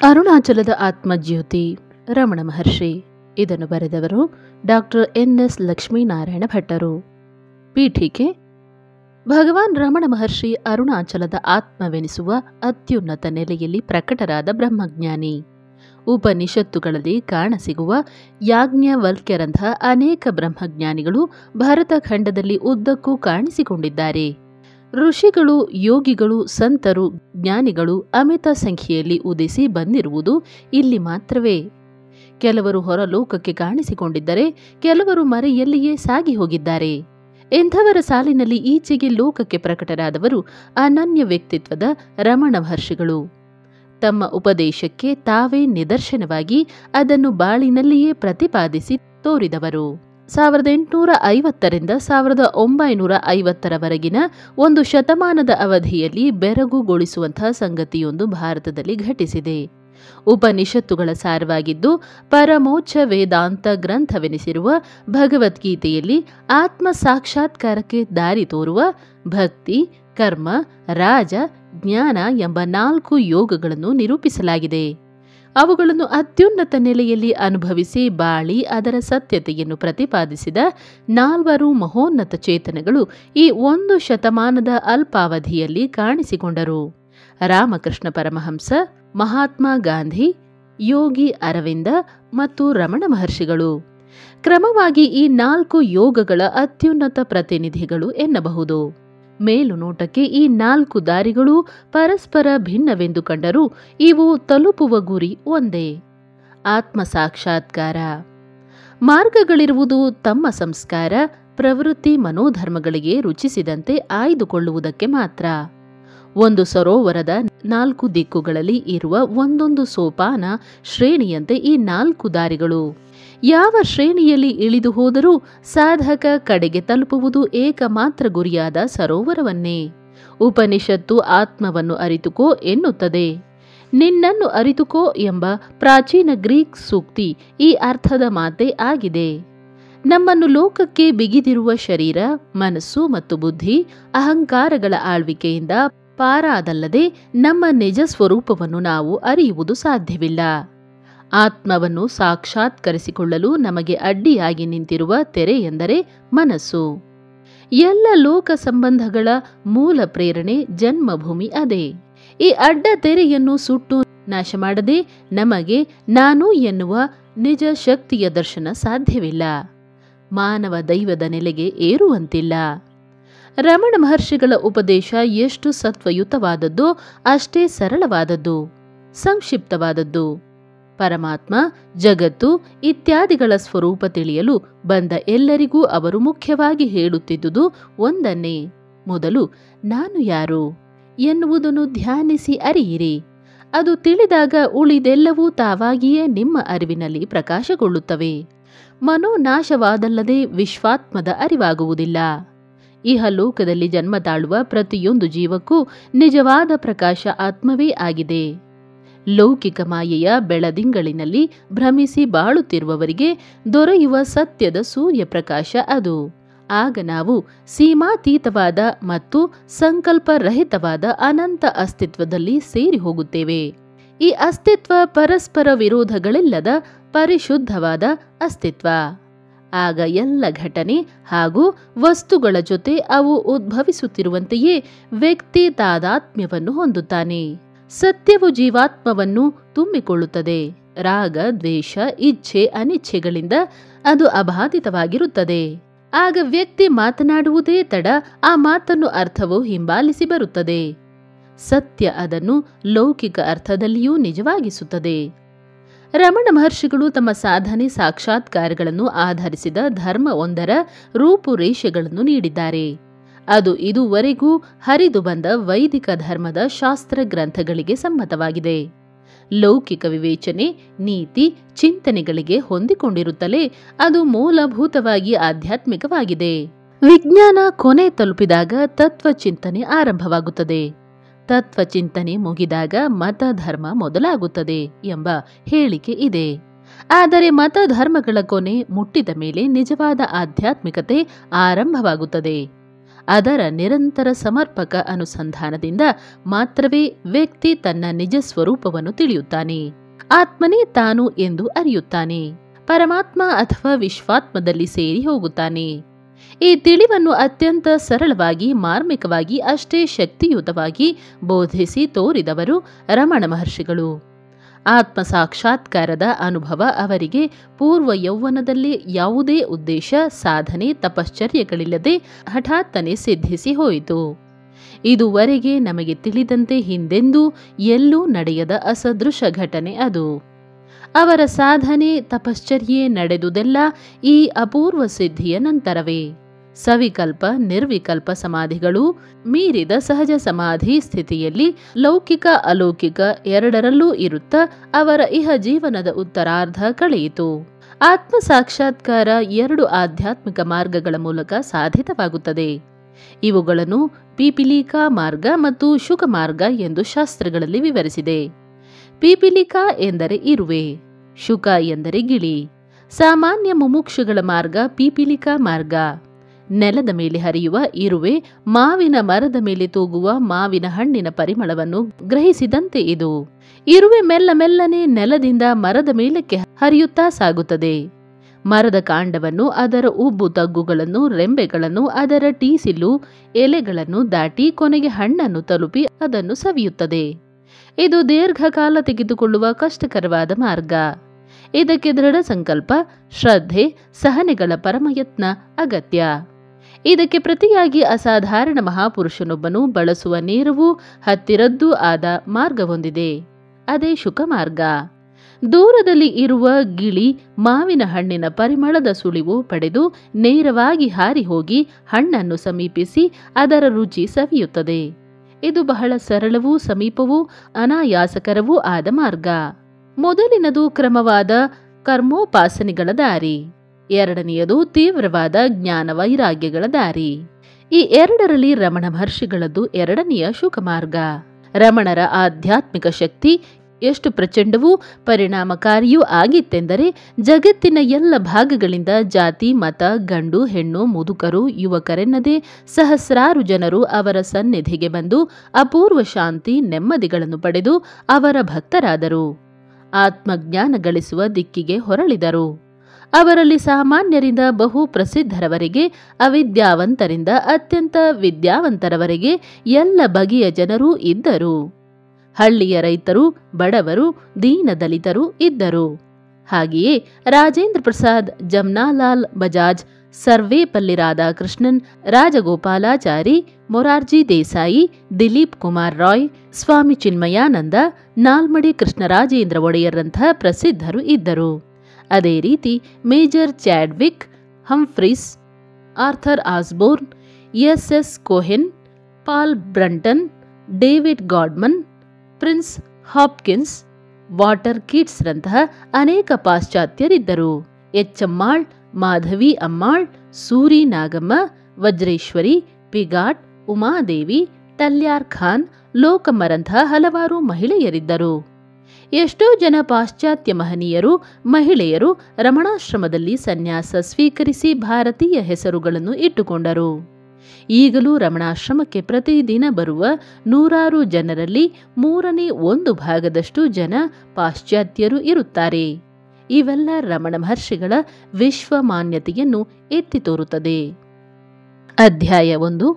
ಅರುಣಾಚಲದ ಆತ್ಮಜ್ಯೋತಿ ರಮಣ ಮಹರ್ಷಿ. ಇದನ್ನು ಬರೆದವರು doctor NS Lakshminarayana ಭಟ್ಟರು. ಪೀಠಿಕೆ: ಭಗವಾನ್ ರಮಣ ಮಹರ್ಷಿ ಅರುಣಾಚಲದ ಆತ್ಮವೆನಿಸುವ ಅತ್ಯುನ್ನತ ನೆಲೆಯಲ್ಲಿ ಪ್ರಕಟರಾದ ಬ್ರಹ್ಮಜ್ಞಾನಿ. ಉಪನಿಷತ್ತುಗಳಲ್ಲಿ ಕಾಣಸಿಗುವ ಯಾಜ್ಞವಲ್ಕ್ಯರಂತಹ ಅನೇಕ ಬ್ರಹ್ಮಜ್ಞಾನಿಗಳು ಭರತ ಖಂಡದಲ್ಲಿ ಉದ್ದಕ್ಕೂ ಕಾಣಿಸಿಕೊಂಡಿದ್ದಾರೆ. ಋಷಿಗಳು, ಯೋಗಿಗಳು, ಸಂತರು, ಜ್ಞಾನಿಗಳು ಅಮಿತ ಸಂಖ್ಯೆಯಲ್ಲಿ ಉದಿಸಿ ಬಂದಿರುವುದು ಇಲ್ಲಿ ಮಾತ್ರವೇ. ಕೆಲವರು ಹೊರಲೋಕಕ್ಕೆ ಕಾಣಿಸಿಕೊಂಡಿದ್ದರೆ ಕೆಲವರು ಮರೆಯಲ್ಲಿಯೇ ಸಾಗಿ ಹೋಗಿದ್ದಾರೆ. ಎಂಥವರ ಸಾಲಿನಲ್ಲಿ ಈಚೆಗೆ ಲೋಕಕ್ಕೆ ಪ್ರಕಟರಾದವರು ಅನನ್ಯ ವ್ಯಕ್ತಿತ್ವದ ರಮಣ ಮಹರ್ಷಿಗಳು. ತಮ್ಮ ಉಪದೇಶಕ್ಕೆ ತಾವೇ ನಿದರ್ಶನವಾಗಿ ಅದನ್ನು ಬಾಳಿನಲ್ಲಿಯೇ ಪ್ರತಿಪಾದಿಸಿ ತೋರಿದವರು. 1850ರಿಂದ 1950ರವರೆಗಿನ ಒಂದು ಶತಮಾನದ ಅವಧಿಯಲ್ಲಿ ಬೆರಗುಗೊಳಿಸುವಂತಹ ಸಂಗತಿಯೊಂದು ಭಾರತದಲ್ಲಿ ಘಟಿಸಿದೆ. ಉಪನಿಷತ್ತುಗಳ ಸಾರವಾಗಿದ್ದು ಪರಮೋಚ್ಚ ವೇದಾಂತ ಗ್ರಂಥವೆನಿಸಿರುವ ಭಗವದ್ಗೀತೆಯಲ್ಲಿ ಆತ್ಮ ಸಾಕ್ಷಾತ್ಕಾರಕ್ಕೆ ದಾರಿ ತೋರುವ ಭಕ್ತಿ, ಕರ್ಮ, ರಾಜ, ಜ್ಞಾನ ಎಂಬ 4 ಯೋಗಗಳನ್ನು ನಿರೂಪಿಸಲಾಗಿದೆ. ಅವುಗಳನ್ನು ಅತ್ಯುನ್ನತ ನೆಲೆಯಲ್ಲಿ ಅನುಭವಿಸಿ ಬಾಳಿ ಅದರ ಸತ್ಯತೆಯನ್ನು ಪ್ರತಿಪಾದಿಸಿದ 4 ಮಹೋನ್ನತ ಚೇತನಗಳು ಈ ಒಂದು ಶತಮಾನದ ಅಲ್ಪಾವಧಿಯಲ್ಲಿ ಕಾಣಿಸಿಕೊಂಡರು. ರಾಮಕೃಷ್ಣ ಪರಮಹಂಸ, ಮಹಾತ್ಮ ಗಾಂಧಿ, ಯೋಗಿ ಅರವಿಂದ ಮತ್ತು ರಮಣ ಮಹರ್ಷಿಗಳು ಕ್ರಮವಾಗಿ ಈ 4 ಯೋಗಗಳ ಅತ್ಯುನ್ನತ ಪ್ರತಿನಿಧಿಗಳು ಎನ್ನಬಹುದು. ಮೇಲುನೋಟಕ್ಕೆ ಈ 4 ದಾರಿಗಳು ಪರಸ್ಪರ ಭಿನ್ನವೆಂದು ಕಂಡರೂ ಇವು ತಲುಪುವ ಗುರಿ ಒಂದೇ: ಆತ್ಮ ಸಾಕ್ಷಾತ್ಕಾರ. ಮಾರ್ಗಗಳಿರುವುದು ತಮ್ಮ ಸಂಸ್ಕಾರ, ಪ್ರವೃತ್ತಿ, ಮನೋಧರ್ಮಗಳಿಗೆ ರುಚಿಸಿದಂತೆ ಆಯ್ದುಕೊಳ್ಳುವುದಕ್ಕೆ ಮಾತ್ರ. ಒಂದು ಸರೋವರದ 4 ದಿಕ್ಕುಗಳಲ್ಲಿ ಇರುವ ಒಂದೊಂದು ಸೋಪಾನ ಶ್ರೇಣಿಯಂತೆ ಈ 4 ದಾರಿಗಳು. ಯಾವ ಶ್ರೇಣಿಯಲ್ಲಿ ಇಳಿದು ಹೋದರೂ ಸಾಧಕ ಕಡೆಗೆ ತಲುಪುವುದು ಏಕಮಾತ್ರ ಗುರಿಯಾದ ಸರೋವರವನ್ನೇ. ಉಪನಿಷತ್ತು ಆತ್ಮವನ್ನು ಅರಿತುಕೋ ಎನ್ನುತ್ತದೆ. ನಿನ್ನನ್ನು ಅರಿತುಕೋ ಎಂಬ ಪ್ರಾಚೀನ ಗ್ರೀಕ್ ಸೂಕ್ತಿ ಈ ಅರ್ಥದ ಮಾತೇ ಆಗಿದೆ. ನಮ್ಮನ್ನು ಲೋಕಕ್ಕೆ ಬಿಗಿದಿರುವ ಶರೀರ, ಮನಸ್ಸು ಮತ್ತು ಬುದ್ಧಿ, ಅಹಂಕಾರಗಳ ಆಳ್ವಿಕೆಯಿಂದ ಪಾರಾದಲ್ಲದೆ ನಮ್ಮ ನಿಜ ಸ್ವರೂಪವನ್ನು ನಾವು ಅರಿಯುವುದು ಸಾಧ್ಯವಿಲ್ಲ. ಆತ್ಮವನ್ನು ಸಾಕ್ಷಾತ್ಕರಿಸಿಕೊಳ್ಳಲು ನಮಗೆ ಅಡ್ಡಿಯಾಗಿ ನಿಂತಿರುವ ತೆರೆ ಎಂದರೆ ಮನಸ್ಸು. ಎಲ್ಲ ಲೋಕ ಸಂಬಂಧಗಳ ಮೂಲ ಪ್ರೇರಣೆ, ಜನ್ಮಭೂಮಿ ಅದೇ. ಈ ಅಡ್ಡ ತೆರೆಯನ್ನು ಸುಟ್ಟು ನಾಶ ಮಾಡದೆ ನಮಗೆ ನಾನು ಎನ್ನುವ ನಿಜ ಶಕ್ತಿಯ ದರ್ಶನ ಸಾಧ್ಯವಿಲ್ಲ. ಮಾನವ ದೈವದ ನೆಲೆಗೆ ಏರುವಂತಿಲ್ಲ. ರಮಣ ಮಹರ್ಷಿಗಳ ಉಪದೇಶ ಎಷ್ಟು ಸತ್ವಯುತವಾದದ್ದೋ ಅಷ್ಟೇ ಸರಳವಾದದ್ದು, ಸಂಕ್ಷಿಪ್ತವಾದದ್ದು. ಪರಮಾತ್ಮ, ಜಗತ್ತು ಇತ್ಯಾದಿಗಳ ಸ್ವರೂಪ ತಿಳಿಯಲು ಬಂದ ಎಲ್ಲರಿಗೂ ಅವರು ಮುಖ್ಯವಾಗಿ ಹೇಳುತ್ತಿದ್ದುದು ಒಂದನ್ನೇ: ಮೊದಲು ನಾನು ಯಾರು ಎನ್ನುವುದನ್ನು ಧ್ಯಾನಿಸಿ ಅರಿಯಿರಿ. ಅದು ತಿಳಿದಾಗ ಉಳಿದೆಲ್ಲವೂ ತಾವಾಗಿಯೇ ನಿಮ್ಮ ಅರಿವಿನಲ್ಲಿ ಪ್ರಕಾಶಗೊಳ್ಳುತ್ತವೆ. ಮನೋನಾಶವಾದಲ್ಲದೆ ವಿಶ್ವಾತ್ಮದ ಅರಿವಾಗುವುದಿಲ್ಲ. ಇಹಲೋಕದಲ್ಲಿ ಜನ್ಮ ತಾಳುವ ಪ್ರತಿಯೊಂದು ಜೀವಕ್ಕೂ ನಿಜವಾದ ಪ್ರಕಾಶ ಆತ್ಮವೇ ಆಗಿದೆ. ಲೌಕಿಕ ಮಾಯೆಯ ಬೆಳದಿಂಗಳಿನಲ್ಲಿ ಭ್ರಮಿಸಿ ಬಾಳುತ್ತಿರುವವರಿಗೆ ದೊರೆಯುವ ಸತ್ಯದ ಸೂರ್ಯಪ್ರಕಾಶ ಅದು. ಆಗ ನಾವು ಸೀಮಾತೀತವಾದ ಮತ್ತು ಸಂಕಲ್ಪರಹಿತವಾದ ಅನಂತ ಅಸ್ತಿತ್ವದಲ್ಲಿ ಸೇರಿ ಹೋಗುತ್ತೇವೆ. ಈ ಅಸ್ತಿತ್ವ ಪರಸ್ಪರ ವಿರೋಧಗಳಿಲ್ಲದ ಪರಿಶುದ್ಧವಾದ ಅಸ್ತಿತ್ವ. ಆಗ ಎಲ್ಲ ಘಟನೆ ಹಾಗೂ ವಸ್ತುಗಳ ಜೊತೆ ಅವು ಉದ್ಭವಿಸುತ್ತಿರುವಂತೆಯೇ ವ್ಯಕ್ತಿ ತಾದಾತ್ಮ್ಯವನ್ನು ಹೊಂದುತ್ತಾನೆ. ಸತ್ಯವು ಜೀವಾತ್ಮವನ್ನು ತುಂಬಿಕೊಳ್ಳುತ್ತದೆ. ರಾಗ, ದ್ವೇಷ, ಇಚ್ಛೆ, ಅನಿಚ್ಛೆಗಳಿಂದ ಅದು ಅಬಾಧಿತವಾಗಿರುತ್ತದೆ. ಆಗ ವ್ಯಕ್ತಿ ಮಾತನಾಡುವುದೇ ತಡ, ಆ ಮಾತನ್ನು ಅರ್ಥವು ಹಿಂಬಾಲಿಸಿ ಬರುತ್ತದೆ. ಸತ್ಯ ಅದನ್ನು ಲೌಕಿಕ ಅರ್ಥದಲ್ಲಿಯೂ ನಿಜವಾಗಿಸುತ್ತದೆ. ರಮಣ ಮಹರ್ಷಿಗಳು ತಮ್ಮ ಸಾಧನೆ ಸಾಕ್ಷಾತ್ಕಾರಗಳನ್ನು ಆಧರಿಸಿದ ಧರ್ಮ ಒಂದರ ರೂಪುರೇಷೆಗಳನ್ನು ನೀಡಿದ್ದಾರೆ. ಅದು ಇದುವರೆಗೂ ಹರಿದು ಬಂದ ವೈದಿಕ ಧರ್ಮದ ಶಾಸ್ತ್ರ ಗ್ರಂಥಗಳಿಗೆ ಸಮ್ಮತವಾಗಿದೆ. ಲೌಕಿಕ ವಿವೇಚನೆ, ನೀತಿ, ಚಿಂತನೆಗಳಿಗೆ ಹೊಂದಿಕೊಂಡಿರುತ್ತಲೇ ಅದು ಮೂಲಭೂತವಾಗಿ ಆಧ್ಯಾತ್ಮಿಕವಾಗಿದೆ. ವಿಜ್ಞಾನ ಕೊನೆ ತಲುಪಿದಾಗ ತತ್ವಚಿಂತನೆ ಆರಂಭವಾಗುತ್ತದೆ. ತತ್ವಚಿಂತನೆ ಮುಗಿದಾಗ ಮತ ಧರ್ಮ ಮೊದಲಾಗುತ್ತದೆ ಎಂಬ ಹೇಳಿಕೆ ಇದೆ. ಆದರೆ ಮತ ಧರ್ಮಗಳ ಕೊನೆ ಮುಟ್ಟಿದ ಮೇಲೆ ನಿಜವಾದ ಆಧ್ಯಾತ್ಮಿಕತೆ ಆರಂಭವಾಗುತ್ತದೆ. ಅದರ ನಿರಂತರ ಸಮರ್ಪಕ ಅನುಸಂಧಾನದಿಂದ ಮಾತ್ರವೇ ವ್ಯಕ್ತಿ ತನ್ನ ನಿಜ ಸ್ವರೂಪವನ್ನು ತಿಳಿಯುತ್ತಾನೆ. ಆತ್ಮನೇ ತಾನು ಎಂದು ಅರಿಯುತ್ತಾನೆ. ಪರಮಾತ್ಮ ಅಥವಾ ವಿಶ್ವಾತ್ಮದಲ್ಲಿ ಸೇರಿ ಹೋಗುತ್ತಾನೆ. ಈ ತಿಳಿವನ್ನು ಅತ್ಯಂತ ಸರಳವಾಗಿ, ಮಾರ್ಮಿಕವಾಗಿ, ಅಷ್ಟೇ ಶಕ್ತಿಯುತವಾಗಿ ಬೋಧಿಸಿ ತೋರಿದವರು ರಮಣ ಮಹರ್ಷಿಗಳು. ಆತ್ಮ ಸಾಕ್ಷಾತ್ಕಾರದ ಅನುಭವ ಅವರಿಗೆ ಪೂರ್ವ ಯೌವನದಲ್ಲಿ ಯಾವುದೇ ಉದ್ದೇಶ, ಸಾಧನೆ, ತಪಶ್ಚರ್ಯಗಳಿಲ್ಲದೆ ಹಠಾತ್ತನೆ ಸಿದ್ಧಿಸಿ ಹೋಯಿತು. ಇದುವರೆಗೆ ನಮಗೆ ತಿಳಿದಂತೆ ಹಿಂದೆಂದೂ ಎಲ್ಲೂ ನಡೆಯದ ಅಸದೃಶ ಘಟನೆ ಅದು. ಅವರ ಸಾಧನೆ, ತಪಶ್ಚರ್ಯೆ ನಡೆದುದೆಲ್ಲ ಈ ಅಪೂರ್ವ ಸಿದ್ಧಿಯ ನಂತರವೇ. ಸವಿಕಲ್ಪ, ನಿರ್ವಿಕಲ್ಪ ಸಮಾಧಿಗಳು ಮೀರಿದ ಸಹಜ ಸಮಾಧಿ ಸ್ಥಿತಿಯಲ್ಲಿ ಲೌಕಿಕ, ಅಲೌಕಿಕ ಎರಡರಲ್ಲೂ ಇರುತ್ತಾ ಅವರ ಇಹ ಜೀವನದ ಉತ್ತರಾರ್ಧ ಕಳೆಯಿತು. ಆತ್ಮ ಸಾಕ್ಷಾತ್ಕಾರ 2 ಆಧ್ಯಾತ್ಮಿಕ ಮಾರ್ಗಗಳ ಮೂಲಕ ಸಾಧಿತವಾಗುತ್ತದೆ. ಇವುಗಳನ್ನು ಪೀಪಿಲಿಕಾ ಮಾರ್ಗ ಮತ್ತು ಶುಕ ಮಾರ್ಗ ಎಂದು ಶಾಸ್ತ್ರಗಳಲ್ಲಿ ವಿವರಿಸಿದೆ. ಪೀಪಿಲಿಕಾ ಎಂದರೆ ಇರುವೆ, ಶುಕ ಎಂದರೆ ಗಿಳಿ. ಸಾಮಾನ್ಯ ಮುಮುಕ್ಷುಗಳ ಮಾರ್ಗ ಪೀಪಿಲಿಕಾ ಮಾರ್ಗ. ನೆಲದ ಮೇಲೆ ಹರಿಯುವ ಇರುವೆ ಮಾವಿನ ಮರದ ಮೇಲೆ ತೂಗುವ ಮಾವಿನ ಹಣ್ಣಿನ ಪರಿಮಳವನ್ನು ಗ್ರಹಿಸಿದಂತೆ ಇದು. ಇರುವೆ ಮೆಲ್ಲ ಮೆಲ್ಲನೆ ನೆಲದಿಂದ ಮರದ ಮೇಲಕ್ಕೆ ಹರಿಯುತ್ತಾ ಸಾಗುತ್ತದೆ. ಮರದ ಕಾಂಡವನ್ನು, ಅದರ ಉಬ್ಬು ತಗ್ಗುಗಳನ್ನು, ರೆಂಬೆಗಳನ್ನು, ಅದರ ಟೀಸಿಲು ಎಲೆಗಳನ್ನು ದಾಟಿ ಕೊನೆಗೆ ಹಣ್ಣನ್ನು ತಲುಪಿ ಅದನ್ನು ಸವಿಯುತ್ತದೆ. ಇದು ದೀರ್ಘಕಾಲ ತೆಗೆದುಕೊಳ್ಳುವ ಕಷ್ಟಕರವಾದ ಮಾರ್ಗ. ಇದಕ್ಕೆ ದೃಢ ಸಂಕಲ್ಪ, ಶ್ರದ್ಧೆ, ಸಹನೆಗಳ ಪರಮಯತ್ನ ಅಗತ್ಯ. ಇದಕ್ಕೆ ಪ್ರತಿಯಾಗಿ ಅಸಾಧಾರಣ ಮಹಾಪುರುಷನೊಬ್ಬನು ಬಳಸುವ ನೇರವೂ ಹತ್ತಿರದ್ದೂ ಆದ ಮಾರ್ಗವೊಂದಿದೆ. ಅದೇ ಶುಕ ಮಾರ್ಗ. ದೂರದಲ್ಲಿ ಇರುವ ಗಿಳಿ ಮಾವಿನ ಹಣ್ಣಿನ ಪರಿಮಳದ ಸುಳಿವು ಪಡೆದು ನೇರವಾಗಿ ಹಾರಿ ಹೋಗಿ ಹಣ್ಣನ್ನು ಸಮೀಪಿಸಿ ಅದರ ರುಚಿ ಸವಿಯುತ್ತದೆ. ಇದು ಬಹಳ ಸರಳವೂ ಸಮೀಪವೂ ಅನಾಯಾಸಕರವೂ ಆದ ಮಾರ್ಗ. ಮೊದಲಿನದು ಕ್ರಮವಾದ ಕರ್ಮೋಪಾಸನೆಗಳ ದಾರಿ. ಎರಡನೆಯದು ತೀವ್ರವಾದ ಜ್ಞಾನ ವೈರಾಗ್ಯಗಳ ದಾರಿ. ಈ ಎರಡರಲ್ಲಿ ರಮಣ ಮಹರ್ಷಿಗಳದ್ದು ಎರಡನೆಯ ಶುಕ ಮಾರ್ಗ. ರಮಣರ ಆಧ್ಯಾತ್ಮಿಕ ಶಕ್ತಿ ಎಷ್ಟು ಪ್ರಚಂಡವೂ ಪರಿಣಾಮಕಾರಿಯೂ ಆಗಿತ್ತೆಂದರೆ ಜಗತ್ತಿನ ಎಲ್ಲ ಭಾಗಗಳಿಂದ ಜಾತಿ, ಮತ, ಗಂಡು ಹೆಣ್ಣು, ಮುದುಕರು, ಯುವಕರೆನ್ನದೇ ಸಹಸ್ರಾರು ಜನರು ಅವರ ಸನ್ನಿಧಿಗೆ ಬಂದು ಅಪೂರ್ವ ಶಾಂತಿ, ನೆಮ್ಮದಿಗಳನ್ನು ಪಡೆದು ಅವರ ಭಕ್ತರಾದರು. ಆತ್ಮಜ್ಞಾನ ಗಳಿಸುವ ದಿಕ್ಕಿಗೆ ಹೊರಳಿದರು. ಅವರಲ್ಲಿ ಸಾಮಾನ್ಯರಿಂದ ಬಹು ಪ್ರಸಿದ್ಧರವರೆಗೆ, ಅವಿದ್ಯಾವಂತರಿಂದ ಅತ್ಯಂತ ವಿದ್ಯಾವಂತರವರೆಗೆ ಎಲ್ಲ ಬಗೆಯ ಜನರೂ ಇದ್ದರು. ಹಳ್ಳಿಯ ರೈತರು, ಬಡವರು, ದೀನದಲಿತರು ಇದ್ದರು. ಹಾಗೆಯೇ ರಾಜೇಂದ್ರ ಪ್ರಸಾದ್, ಜಮ್ನಾಲಾಲ್ ಬಜಾಜ್, ಸರ್ವೇಪಲ್ಲಿ ರಾಧಾಕೃಷ್ಣನ್, ರಾಜಗೋಪಾಲಾಚಾರಿ, ಮೊರಾರ್ಜಿ ದೇಸಾಯಿ, ದಿಲೀಪ್ ಕುಮಾರ್ ರಾಯ್, ಸ್ವಾಮಿ ಚಿನ್ಮಯಾನಂದ, ನಾಲ್ಮಡಿ ಕೃಷ್ಣರಾಜೇಂದ್ರ ಒಡೆಯರ್ರಂಥ ಪ್ರಸಿದ್ಧರು ಇದ್ದರು. ಅದೇ ರೀತಿ major Chadwick, Humphreys, Arthur Osborne, S Cohen, Paul Brunton, David Godman, prince Hopkins, Walter Keats ರಂತಹ ಅನೇಕ ಪಾಶ್ಚಾತ್ಯರಿದ್ದರು. ಎಚ್ಚಮ್ಮಾಳ್, ಮಾಧವಿ ಅಮ್ಮಾಳ್, ಸೂರಿ ನಾಗಮ್ಮ, ವಜ್ರೇಶ್ವರಿ, ಪಿಗಾಟ್, ಉಮಾದೇವಿ, ತಲ್ಯಾರ್ ಖಾನ್, ಲೋಕಮ್ಮರಂಥ ಹಲವಾರು ಮಹಿಳೆಯರಿದ್ದರು. ಎಷ್ಟೋ ಜನ ಪಾಶ್ಚಾತ್ಯ ಮಹನೀಯರು, ಮಹಿಳೆಯರು ರಮಣಾಶ್ರಮದಲ್ಲಿ ಸನ್ಯಾಸ ಸ್ವೀಕರಿಸಿ ಭಾರತೀಯ ಹೆಸರುಗಳನ್ನು ಇಟ್ಟುಕೊಂಡರು. ಈಗಲೂ ರಮಣಾಶ್ರಮಕ್ಕೆ ಪ್ರತಿದಿನ ಬರುವ ನೂರಾರು ಜನರಲ್ಲಿ 1/3 ಜನ ಪಾಶ್ಚಾತ್ಯರು ಇರುತ್ತಾರೆ. ಇವೆಲ್ಲ ರಮಣ ಮಹರ್ಷಿಗಳ ವಿಶ್ವಮಾನ್ಯತೆಯನ್ನು ಎತ್ತಿ ತೋರುತ್ತದೆ. ಅಧ್ಯಾಯ 1.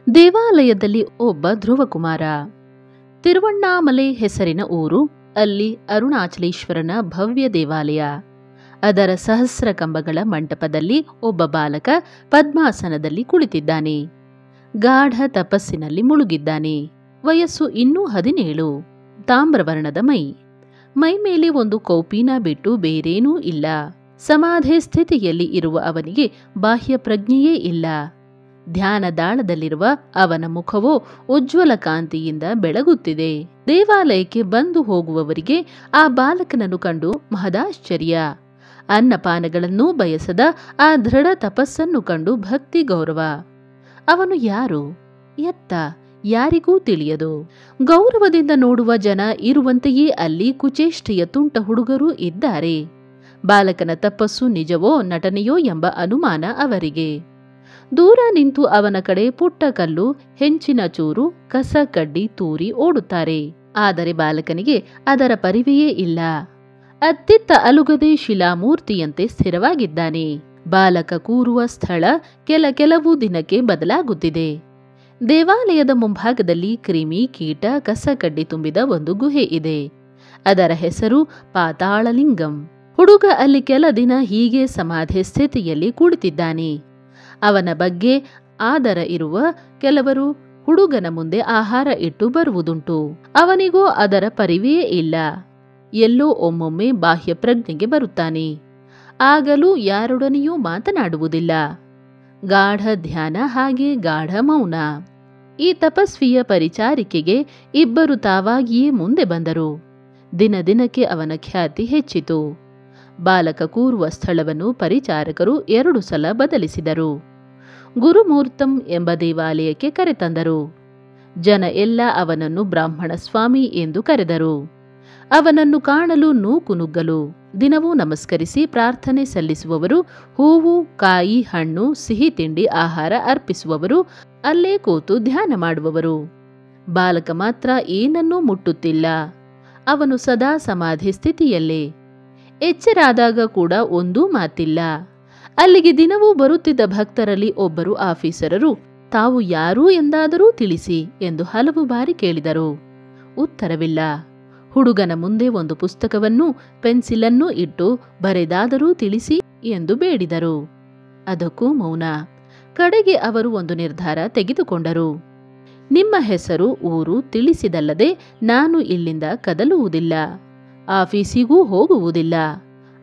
ದೇವಾಲಯದಲ್ಲಿ ಒಬ್ಬ ಧ್ರುವಕುಮಾರ. ತಿರುವಣ್ಣಾಮಲೆ ಹೆಸರಿನ ಊರು. ಅಲ್ಲಿ ಅರುಣಾಚಲೇಶ್ವರನ ಭವ್ಯ ದೇವಾಲಯ. ಅದರ ಸಹಸ್ರ ಕಂಬಗಳ ಮಂಟಪದಲ್ಲಿ ಒಬ್ಬ ಬಾಲಕ ಪದ್ಮಾಸನದಲ್ಲಿ ಕುಳಿತಿದ್ದಾನೆ. ಗಾಢ ತಪಸ್ಸಿನಲ್ಲಿ ಮುಳುಗಿದ್ದಾನೆ. ವಯಸ್ಸು ಇನ್ನೂ 17. ತಾಮ್ರವರ್ಣದ ಮೈ ಮೇಲೆ ಒಂದು ಕೌಪೀನ ಬಿಟ್ಟು ಬೇರೇನೂ ಇಲ್ಲ. ಸಮಾಧಿ ಸ್ಥಿತಿಯಲ್ಲಿ ಇರುವ ಅವನಿಗೆ ಬಾಹ್ಯ ಪ್ರಜ್ಞೆಯೇ ಇಲ್ಲ. ಧ್ಯಾನದಾಳದಲ್ಲಿರುವ ಅವನ ಮುಖವೋ ಉಜ್ವಲ ಕಾಂತಿಯಿಂದ ಬೆಳಗುತ್ತಿದೆ. ದೇವಾಲಯಕ್ಕೆ ಬಂದು ಹೋಗುವವರಿಗೆ ಆ ಬಾಲಕನನ್ನು ಕಂಡು ಮಹದಾಶ್ಚರ್ಯ. ಅನ್ನಪಾನಗಳನ್ನೂ ಬಯಸದ ಆ ದೃಢ ತಪಸ್ಸನ್ನು ಕಂಡು ಭಕ್ತಿ ಗೌರವ. ಅವನು ಯಾರು, ಎತ್ತ, ಯಾರಿಗೂ ತಿಳಿಯದು. ಗೌರವದಿಂದ ನೋಡುವ ಜನ ಇರುವಂತೆಯೇ ಅಲ್ಲಿ ಕುಚೇಷ್ಟೆಯ ತುಂಟ ಹುಡುಗರೂ ಇದ್ದಾರೆ. ಬಾಲಕನ ತಪಸ್ಸು ನಿಜವೋ ನಟನೆಯೋ ಎಂಬ ಅನುಮಾನ ಅವರಿಗೆ. ದೂರ ನಿಂತು ಅವನ ಕಡೆ ಪುಟ್ಟ ಕಲ್ಲು, ಹೆಂಚಿನ ಚೂರು, ಕಸ ಕಡ್ಡಿ ತೂರಿ ಓಡುತ್ತಾರೆ. ಆದರೆ ಬಾಲಕನಿಗೆ ಅದರ ಪರಿವೆಯೇ ಇಲ್ಲ. ಅತ್ತಿತ್ತ ಅಲುಗದೆ ಶಿಲಾಮೂರ್ತಿಯಂತೆ ಸ್ಥಿರವಾಗಿದ್ದಾನೆ. ಬಾಲಕ ಕೂರುವ ಸ್ಥಳ ಕೆಲವು ದಿನಕ್ಕೆ ಬದಲಾಗುತ್ತಿದೆ. ದೇವಾಲಯದ ಮುಂಭಾಗದಲ್ಲಿ ಕ್ರಿಮಿ, ಕೀಟ, ಕಸಕಡ್ಡಿ ತುಂಬಿದ ಒಂದು ಗುಹೆ ಇದೆ. ಅದರ ಹೆಸರು ಪಾತಾಳಲಿಂಗಂ. ಹುಡುಗ ಅಲ್ಲಿ ಕೆಲ ದಿನ ಹೀಗೆ ಸಮಾಧಿ ಸ್ಥಿತಿಯಲ್ಲಿ ಕುಳಿತಿದ್ದಾನೆ. ಅವನ ಬಗ್ಗೆ ಆದರ ಇರುವ ಕೆಲವರು ಹುಡುಗನ ಮುಂದೆ ಆಹಾರ ಇಟ್ಟು ಬರುವುದುಂಟು. ಅವನಿಗೂ ಅದರ ಪರಿವೆಯೇ ಇಲ್ಲ. ಎಲ್ಲೋ ಒಮ್ಮೊಮ್ಮೆ ಬಾಹ್ಯ ಪ್ರಜ್ಞೆಗೆ ಬರುತ್ತಾನೆ. ಆಗಲೂ ಯಾರೊಡನೆಯೂ ಮಾತನಾಡುವುದಿಲ್ಲ. ಗಾಢ ಧ್ಯಾನ, ಹಾಗೆ ಗಾಢ ಮೌನ. ಈ ತಪಸ್ವಿಯ ಪರಿಚಾರಿಕೆಗೆ ಇಬ್ಬರು ತಾವಾಗಿಯೇ ಮುಂದೆ ಬಂದರು. ದಿನಕ್ಕೆ ಅವನ ಖ್ಯಾತಿ ಹೆಚ್ಚಿತು. ಬಾಲಕ ಕೂರುವ ಸ್ಥಳವನ್ನು ಪರಿಚಾರಕರು 2 ಸಲ ಬದಲಿಸಿದರು. ಗುರುಮೂರ್ತಂ ಎಂಬ ದೇವಾಲಯಕ್ಕೆ ಕರೆತಂದರು. ಜನ ಎಲ್ಲ ಅವನನ್ನು ಬ್ರಾಹ್ಮಣ ಸ್ವಾಮಿ ಎಂದು ಕರೆದರು. ಅವನನ್ನು ಕಾಣಲು ನೂಕುನುಗ್ಗಲು. ದಿನವೂ ನಮಸ್ಕರಿಸಿ ಪ್ರಾರ್ಥನೆ ಸಲ್ಲಿಸುವವರು, ಹೂವು, ಕಾಯಿ, ಹಣ್ಣು, ಸಿಹಿ ತಿಂಡಿ, ಆಹಾರ ಅರ್ಪಿಸುವವರು, ಅಲ್ಲೇ ಕೂತು ಧ್ಯಾನ ಮಾಡುವವರು. ಬಾಲಕ ಮಾತ್ರ ಏನನ್ನೂ ಮುಟ್ಟುತ್ತಿಲ್ಲ. ಅವನು ಸದಾ ಸಮಾಧಿ ಸ್ಥಿತಿಯಲ್ಲೇ. ಎಚ್ಚರಾದಾಗ ಕೂಡ ಒಂದೂ ಮಾತಿಲ್ಲ. ಅಲ್ಲಿಗೆ ದಿನವೂ ಬರುತ್ತಿದ್ದ ಭಕ್ತರಲ್ಲಿ ಒಬ್ಬರು ಆಫೀಸರರು, ತಾವು ಯಾರು ಎಂದಾದರೂ ತಿಳಿಸಿ ಎಂದು ಹಲವು ಬಾರಿ ಕೇಳಿದರು. ಉತ್ತರವಿಲ್ಲ. ಹುಡುಗನ ಮುಂದೆ ಒಂದು ಪುಸ್ತಕವನ್ನು, ಪೆನ್ಸಿಲನ್ನು ಇಟ್ಟು ಬರೆದಾದರೂ ತಿಳಿಸಿ ಎಂದು ಬೇಡಿದರು. ಅದಕ್ಕೂ ಮೌನ. ಕಡೆಗೆ ಅವರು ಒಂದು ನಿರ್ಧಾರ ತೆಗೆದುಕೊಂಡರು. ನಿಮ್ಮ ಹೆಸರು, ಊರು ತಿಳಿಸಿದಲ್ಲದೆ ನಾನು ಇಲ್ಲಿಂದ ಕದಲುವುದಿಲ್ಲ, ಆಫೀಸಿಗೂ ಹೋಗುವುದಿಲ್ಲ,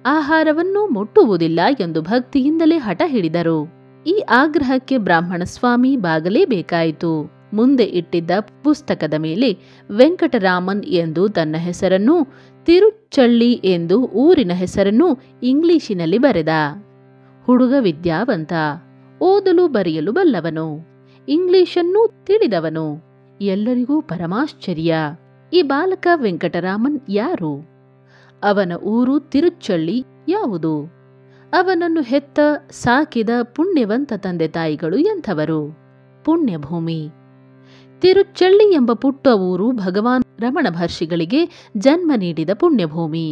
ಆಹಾರವನ್ನು ಮುಟ್ಟುವುದಿಲ್ಲ ಎಂದು ಭಕ್ತಿಯಿಂದಲೇ ಹಠ ಹಿಡಿದರು. ಈ ಆಗ್ರಹಕ್ಕೆ ಬ್ರಾಹ್ಮಣ ಸ್ವಾಮಿ ಬಾಗಲೇಬೇಕಾಯಿತು. ಮುಂದೆ ಇಟ್ಟಿದ್ದ ಪುಸ್ತಕದ ಮೇಲೆ ವೆಂಕಟರಾಮನ್ ಎಂದು ತನ್ನ ಹೆಸರನ್ನು, ತಿರುಚಳ್ಳಿ ಎಂದು ಊರಿನ ಹೆಸರನ್ನು ಇಂಗ್ಲಿಶಿನಲ್ಲಿ ಬರೆದ. ಹುಡುಗ ವಿದ್ಯಾವಂತ, ಓದಲು ಬರೆಯಲು ಬಲ್ಲವನು, ಇಂಗ್ಲಿಶನ್ನೂ ತಿಳಿದವನು. ಎಲ್ಲರಿಗೂ ಪರಮಾಶ್ಚರ್ಯ. ಈ ಬಾಲಕ ವೆಂಕಟರಾಮನ್ ಯಾರು? ಅವನ ಊರು ತಿರುಚಳ್ಳಿ ಯಾವುದು? ಅವನನ್ನು ಹೆತ್ತ, ಸಾಕಿದ ಪುಣ್ಯವಂತ ತಂದೆ ತಾಯಿಗಳು ಎಂಥವರು? ಪುಣ್ಯಭೂಮಿ. ತಿರುಚಳ್ಳಿ ಎಂಬ ಪುಟ್ಟ ಊರು ಭಗವಾನ್ ರಮಣ ಮಹರ್ಷಿಗಳಿಗೆ ಜನ್ಮ ನೀಡಿದ ಪುಣ್ಯಭೂಮಿ.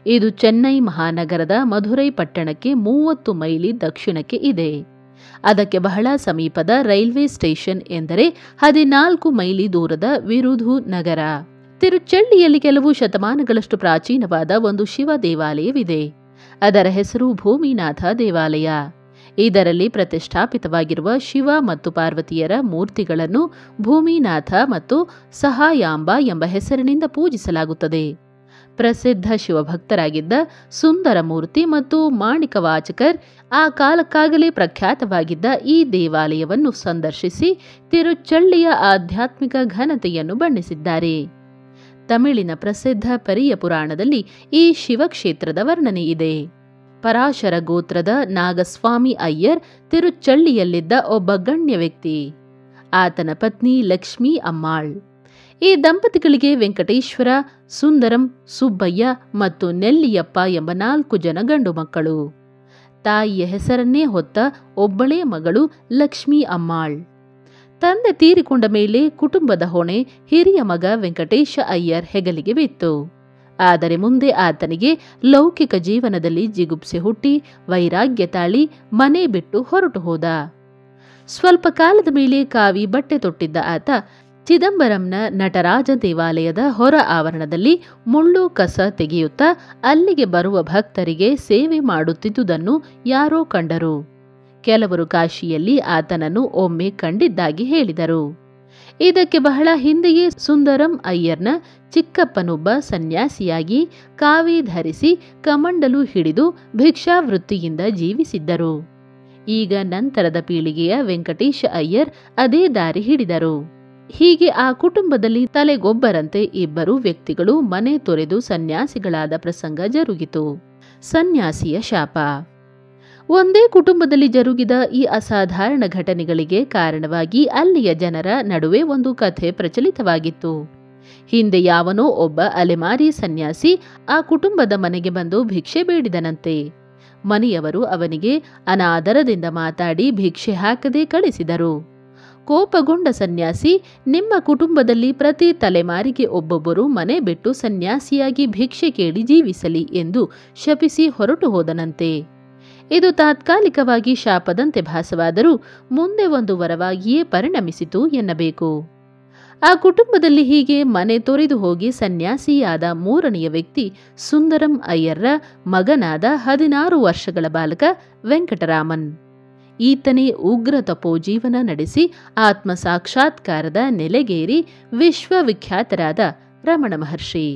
ಇದು ಚೆನ್ನೈ ಮಹಾನಗರದ ಮಧುರೈ ಪಟ್ಟಣಕ್ಕೆ 30 ಮೈಲಿ ದಕ್ಷಿಣಕ್ಕೆ ಇದೆ. ಅದಕ್ಕೆ ಬಹಳ ಸಮೀಪದ ರೈಲ್ವೆ ಸ್ಟೇಷನ್ ಎಂದರೆ 14 ಮೈಲಿ ದೂರದ ವಿರುಧು ನಗರ. ತಿರುಚಳ್ಳಿಯಲ್ಲಿ ಕೆಲವು ಶತಮಾನಗಳಷ್ಟು ಪ್ರಾಚೀನವಾದ ಒಂದು ಶಿವ ದೇವಾಲಯವಿದೆ. ಅದರ ಹೆಸರು ಭೂಮಿನಾಥ ದೇವಾಲಯ. ಇದರಲ್ಲಿ ಪ್ರತಿಷ್ಠಾಪಿತವಾಗಿರುವ ಶಿವ ಮತ್ತು ಪಾರ್ವತಿಯರ ಮೂರ್ತಿಗಳನ್ನು ಭೂಮಿನಾಥ ಮತ್ತು ಸಹಾಯಾಂಬ ಎಂಬ ಹೆಸರಿನಿಂದ ಪೂಜಿಸಲಾಗುತ್ತದೆ. ಪ್ರಸಿದ್ಧ ಶಿವಭಕ್ತರಾಗಿದ್ದ ಸುಂದರ ಮೂರ್ತಿ ಮತ್ತು ಮಾಣಿಕವಾಚಕರ್ ಆ ಕಾಲಕ್ಕಾಗಲೇ ಪ್ರಖ್ಯಾತವಾಗಿದ್ದ ಈ ದೇವಾಲಯವನ್ನು ಸಂದರ್ಶಿಸಿ ತಿರುಚಳ್ಳಿಯ ಆಧ್ಯಾತ್ಮಿಕ ಘನತೆಯನ್ನು ಬಣ್ಣಿಸಿದ್ದಾರೆ. ತಮಿಳಿನ ಪ್ರಸಿದ್ಧ ಪೆರಿಯ ಪುರಾಣದಲ್ಲಿ ಈ ಶಿವಕ್ಷೇತ್ರದ ವರ್ಣನೆ ಇದೆ. ಪರಾಶರ ಗೋತ್ರದ ನಾಗಸ್ವಾಮಿ ಅಯ್ಯರ್ ತಿರುಚಳ್ಳಿಯಲ್ಲಿದ್ದ ಒಬ್ಬ ಗಣ್ಯ ವ್ಯಕ್ತಿ. ಆತನ ಪತ್ನಿ ಲಕ್ಷ್ಮೀ ಅಮ್ಮಾಳ್. ಈ ದಂಪತಿಗಳಿಗೆ ವೆಂಕಟೇಶ್ವರ, ಸುಂದರಂ, ಸುಬ್ಬಯ್ಯ ಮತ್ತು ನೆಲ್ಲಿಯಪ್ಪ ಎಂಬ 4 ಜನ ಗಂಡು ಮಕ್ಕಳು. ತಾಯಿಯ ಹೆಸರನ್ನೇ ಹೊತ್ತ ಒಬ್ಬಳೇ ಮಗಳು ಲಕ್ಷ್ಮೀ ಅಮ್ಮಾಳ್. ತಂದೆ ತೀರಿಕೊಂಡ ಮೇಲೆ ಕುಟುಂಬದ ಹೊಣೆ ಹಿರಿಯ ಮಗ ವೆಂಕಟೇಶ ಅಯ್ಯರ್ ಹೆಗಲಿಗೆ ಬಿತ್ತು. ಆದರೆ ಮುಂದೆ ಆತನಿಗೆ ಲೌಕಿಕ ಜೀವನದಲ್ಲಿ ಜಿಗುಪ್ಸೆ ಹುಟ್ಟಿ ವೈರಾಗ್ಯ ತಾಳಿ ಮನೆ ಬಿಟ್ಟು ಹೊರಟು ಹೋದ. ಸ್ವಲ್ಪ ಕಾಲದ ಮೇಲೆ ಕಾವಿ ಬಟ್ಟೆ ತೊಟ್ಟಿದ್ದ ಆತ ಚಿದಂಬರಂನ ನಟರಾಜ ದೇವಾಲಯದ ಹೊರ ಆವರಣದಲ್ಲಿ ಮುಳ್ಳು ಕಸ ತೆಗೆಯುತ್ತಾ ಅಲ್ಲಿಗೆ ಬರುವ ಭಕ್ತರಿಗೆ ಸೇವೆ ಮಾಡುತ್ತಿದ್ದುದನ್ನು ಯಾರೋ ಕಂಡರು. ಕೆಲವರು ಕಾಶಿಯಲ್ಲಿ ಆತನನ್ನು ಒಮ್ಮೆ ಕಂಡಿದ್ದಾಗಿ ಹೇಳಿದರು. ಇದಕ್ಕೆ ಬಹಳ ಹಿಂದೆಯೇ ಸುಂದರಂ ಅಯ್ಯರ್ನ ಚಿಕ್ಕಪ್ಪನೊಬ್ಬ ಸನ್ಯಾಸಿಯಾಗಿ ಕಾವಿ ಧರಿಸಿ ಕಮಂಡಲು ಹಿಡಿದು ಭಿಕ್ಷಾವೃತ್ತಿಯಿಂದ ಜೀವಿಸಿದ್ದರು. ಈಗ ನಂತರದ ಪೀಳಿಗೆಯ ವೆಂಕಟೇಶ ಅಯ್ಯರ್ ಅದೇ ದಾರಿ ಹಿಡಿದರು. ಹೀಗೆ ಆ ಕುಟುಂಬದಲ್ಲಿ ತಲೆಗೊಬ್ಬರಂತೆ ಇಬ್ಬರು ವ್ಯಕ್ತಿಗಳು ಮನೆ ತೊರೆದು ಸನ್ಯಾಸಿಗಳಾದ ಪ್ರಸಂಗ ಜರುಗಿತು. ಸನ್ಯಾಸಿಯ ಶಾಪ. ಒಂದೇ ಕುಟುಂಬದಲ್ಲಿ ಜರುಗಿದ ಈ ಅಸಾಧಾರಣ ಘಟನೆಗಳಿಗೆ ಕಾರಣವಾಗಿ ಅಲ್ಲಿಯ ಜನರ ನಡುವೆ ಒಂದು ಕಥೆ ಪ್ರಚಲಿತವಾಗಿತ್ತು. ಹಿಂದೆ ಯಾವನೋ ಒಬ್ಬ ಅಲೆಮಾರಿ ಸನ್ಯಾಸಿ ಆ ಕುಟುಂಬದ ಮನೆಗೆ ಬಂದು ಭಿಕ್ಷೆ ಬೇಡಿದನಂತೆ. ಮನೆಯವರು ಅವನಿಗೆ ಅನಾದರದಿಂದ ಮಾತಾಡಿ ಭಿಕ್ಷೆ ಹಾಕದೆ ಕಳಿಸಿದರು. ಕೋಪಗೊಂಡ ಸನ್ಯಾಸಿ, ನಿಮ್ಮ ಕುಟುಂಬದಲ್ಲಿ ಪ್ರತಿ ತಲೆಮಾರಿಗೆ ಒಬ್ಬೊಬ್ಬರು ಮನೆ ಬಿಟ್ಟು ಸನ್ಯಾಸಿಯಾಗಿ ಭಿಕ್ಷೆ ಕೇಳಿ ಜೀವಿಸಲಿ ಎಂದು ಶಪಿಸಿ ಹೊರಟು ಹೋದನಂತೆ. ಇದು ತಾತ್ಕಾಲಿಕವಾಗಿ ಶಾಪದಂತೆ ಭಾಸವಾದರೂ ಮುಂದೆ ಒಂದು ವರವಾಗಿಯೇ ಪರಿಣಮಿಸಿತು ಎನ್ನಬೇಕು. ಆ ಕುಟುಂಬದಲ್ಲಿ ಹೀಗೆ ಮನೆ ತೊರೆದು ಹೋಗಿ ಸನ್ಯಾಸಿಯಾದ ಮೂರನೆಯ ವ್ಯಕ್ತಿ ಸುಂದರಂ ಅಯ್ಯರ್ರ ಮಗನಾದ 16 ವರ್ಷಗಳ ಬಾಲಕ ವೆಂಕಟರಾಮನ್. ಈತನೇ ಉಗ್ರ ತಪೋಜೀವನ ನಡೆಸಿ ಆತ್ಮ ಸಾಕ್ಷಾತ್ಕಾರದ ನೆಲೆಗೇರಿ ವಿಶ್ವವಿಖ್ಯಾತರಾದ ರಮಣ ಮಹರ್ಷಿ.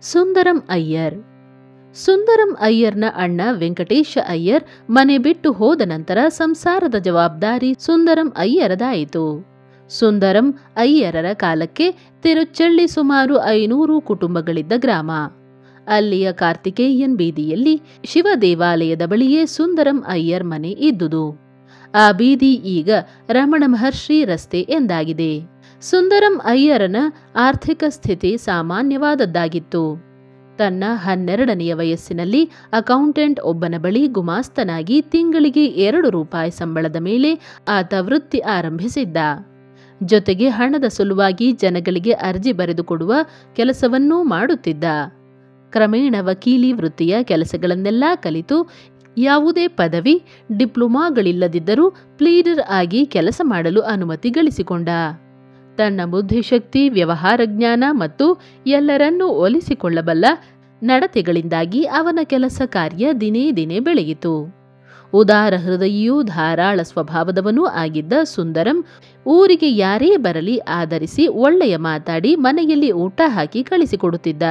ಸುಂದರಂ ಅಯ್ಯರ್. ಸುಂದರಂ ಅಯ್ಯರ್ನ ಅಣ್ಣ ವೆಂಕಟೇಶ ಅಯ್ಯರ್ ಮನೆ ಬಿಟ್ಟು ಹೋದ ನಂತರ ಸಂಸಾರದ ಜವಾಬ್ದಾರಿ ಸುಂದರಂ ಅಯ್ಯರದಾಯಿತು. ಸುಂದರಂ ಅಯ್ಯರರ ಕಾಲಕ್ಕೆ ತಿರುಚಳ್ಳಿ ಸುಮಾರು 500 ಕುಟುಂಬಗಳಿದ್ದ ಗ್ರಾಮ. ಅಲ್ಲಿಯ ಕಾರ್ತಿಕೇಯನ್ ಬೀದಿಯಲ್ಲಿ ಶಿವ ದೇವಾಲಯದ ಬಳಿಯೇ ಸುಂದರಂ ಅಯ್ಯರ್ ಮನೆ ಇದ್ದುದು. ಆ ಬೀದಿ ಈಗ ರಮಣ ಮಹರ್ಷಿ ರಸ್ತೆ ಎಂದಾಗಿದೆ. ಸುಂದರಂ ಅಯ್ಯರನ ಆರ್ಥಿಕ ಸ್ಥಿತಿ ಸಾಮಾನ್ಯವಾದದ್ದಾಗಿತ್ತು. ತನ್ನ 12ನೆಯ ವಯಸ್ಸಿನಲ್ಲಿ ಅಕೌಂಟೆಂಟ್ ಒಬ್ಬನ ಬಳಿ ಗುಮಾಸ್ತನಾಗಿ ತಿಂಗಳಿಗೆ 2 ರೂಪಾಯಿ ಸಂಬಳದ ಮೇಲೆ ಆತ ವೃತ್ತಿ ಆರಂಭಿಸಿದ್ದ. ಜೊತೆಗೆ ಹಣದ ಸಲುವಾಗಿ ಜನಗಳಿಗೆ ಅರ್ಜಿ ಬರೆದುಕೊಡುವ ಕೆಲಸವನ್ನೂ ಮಾಡುತ್ತಿದ್ದ. ಕ್ರಮೇಣ ವಕೀಲಿ ವೃತ್ತಿಯ ಕೆಲಸಗಳನ್ನೆಲ್ಲ ಕಲಿತು ಯಾವುದೇ ಪದವಿ, ಡಿಪ್ಲೊಮಾಗಳಿಲ್ಲದಿದ್ದರೂ ಪ್ಲೀಡರ್ ಆಗಿ ಕೆಲಸ ಮಾಡಲು ಅನುಮತಿ ಗಳಿಸಿಕೊಂಡ. ತನ್ನ ಬುದ್ಧಿಶಕ್ತಿ, ವ್ಯವಹಾರ ಜ್ಞಾನ ಮತ್ತು ಎಲ್ಲರನ್ನೂ ಒಲಿಸಿಕೊಳ್ಳಬಲ್ಲ ನಡತೆಗಳಿಂದಾಗಿ ಅವನ ಕೆಲಸ ಕಾರ್ಯ ದಿನೇ ದಿನೇ ಬೆಳೆಯಿತು. ಉದಾರ ಹೃದಯಿಯೂ ಧಾರಾಳ ಸ್ವಭಾವದವನೂ ಆಗಿದ್ದ ಸುಂದರಂ ಊರಿಗೆ ಯಾರೇ ಬರಲಿ ಆದರಿಸಿ ಒಳ್ಳೆಯ ಮಾತಾಡಿ ಮನೆಯಲ್ಲಿ ಊಟ ಹಾಕಿ ಕಳಿಸಿಕೊಡುತ್ತಿದ್ದ.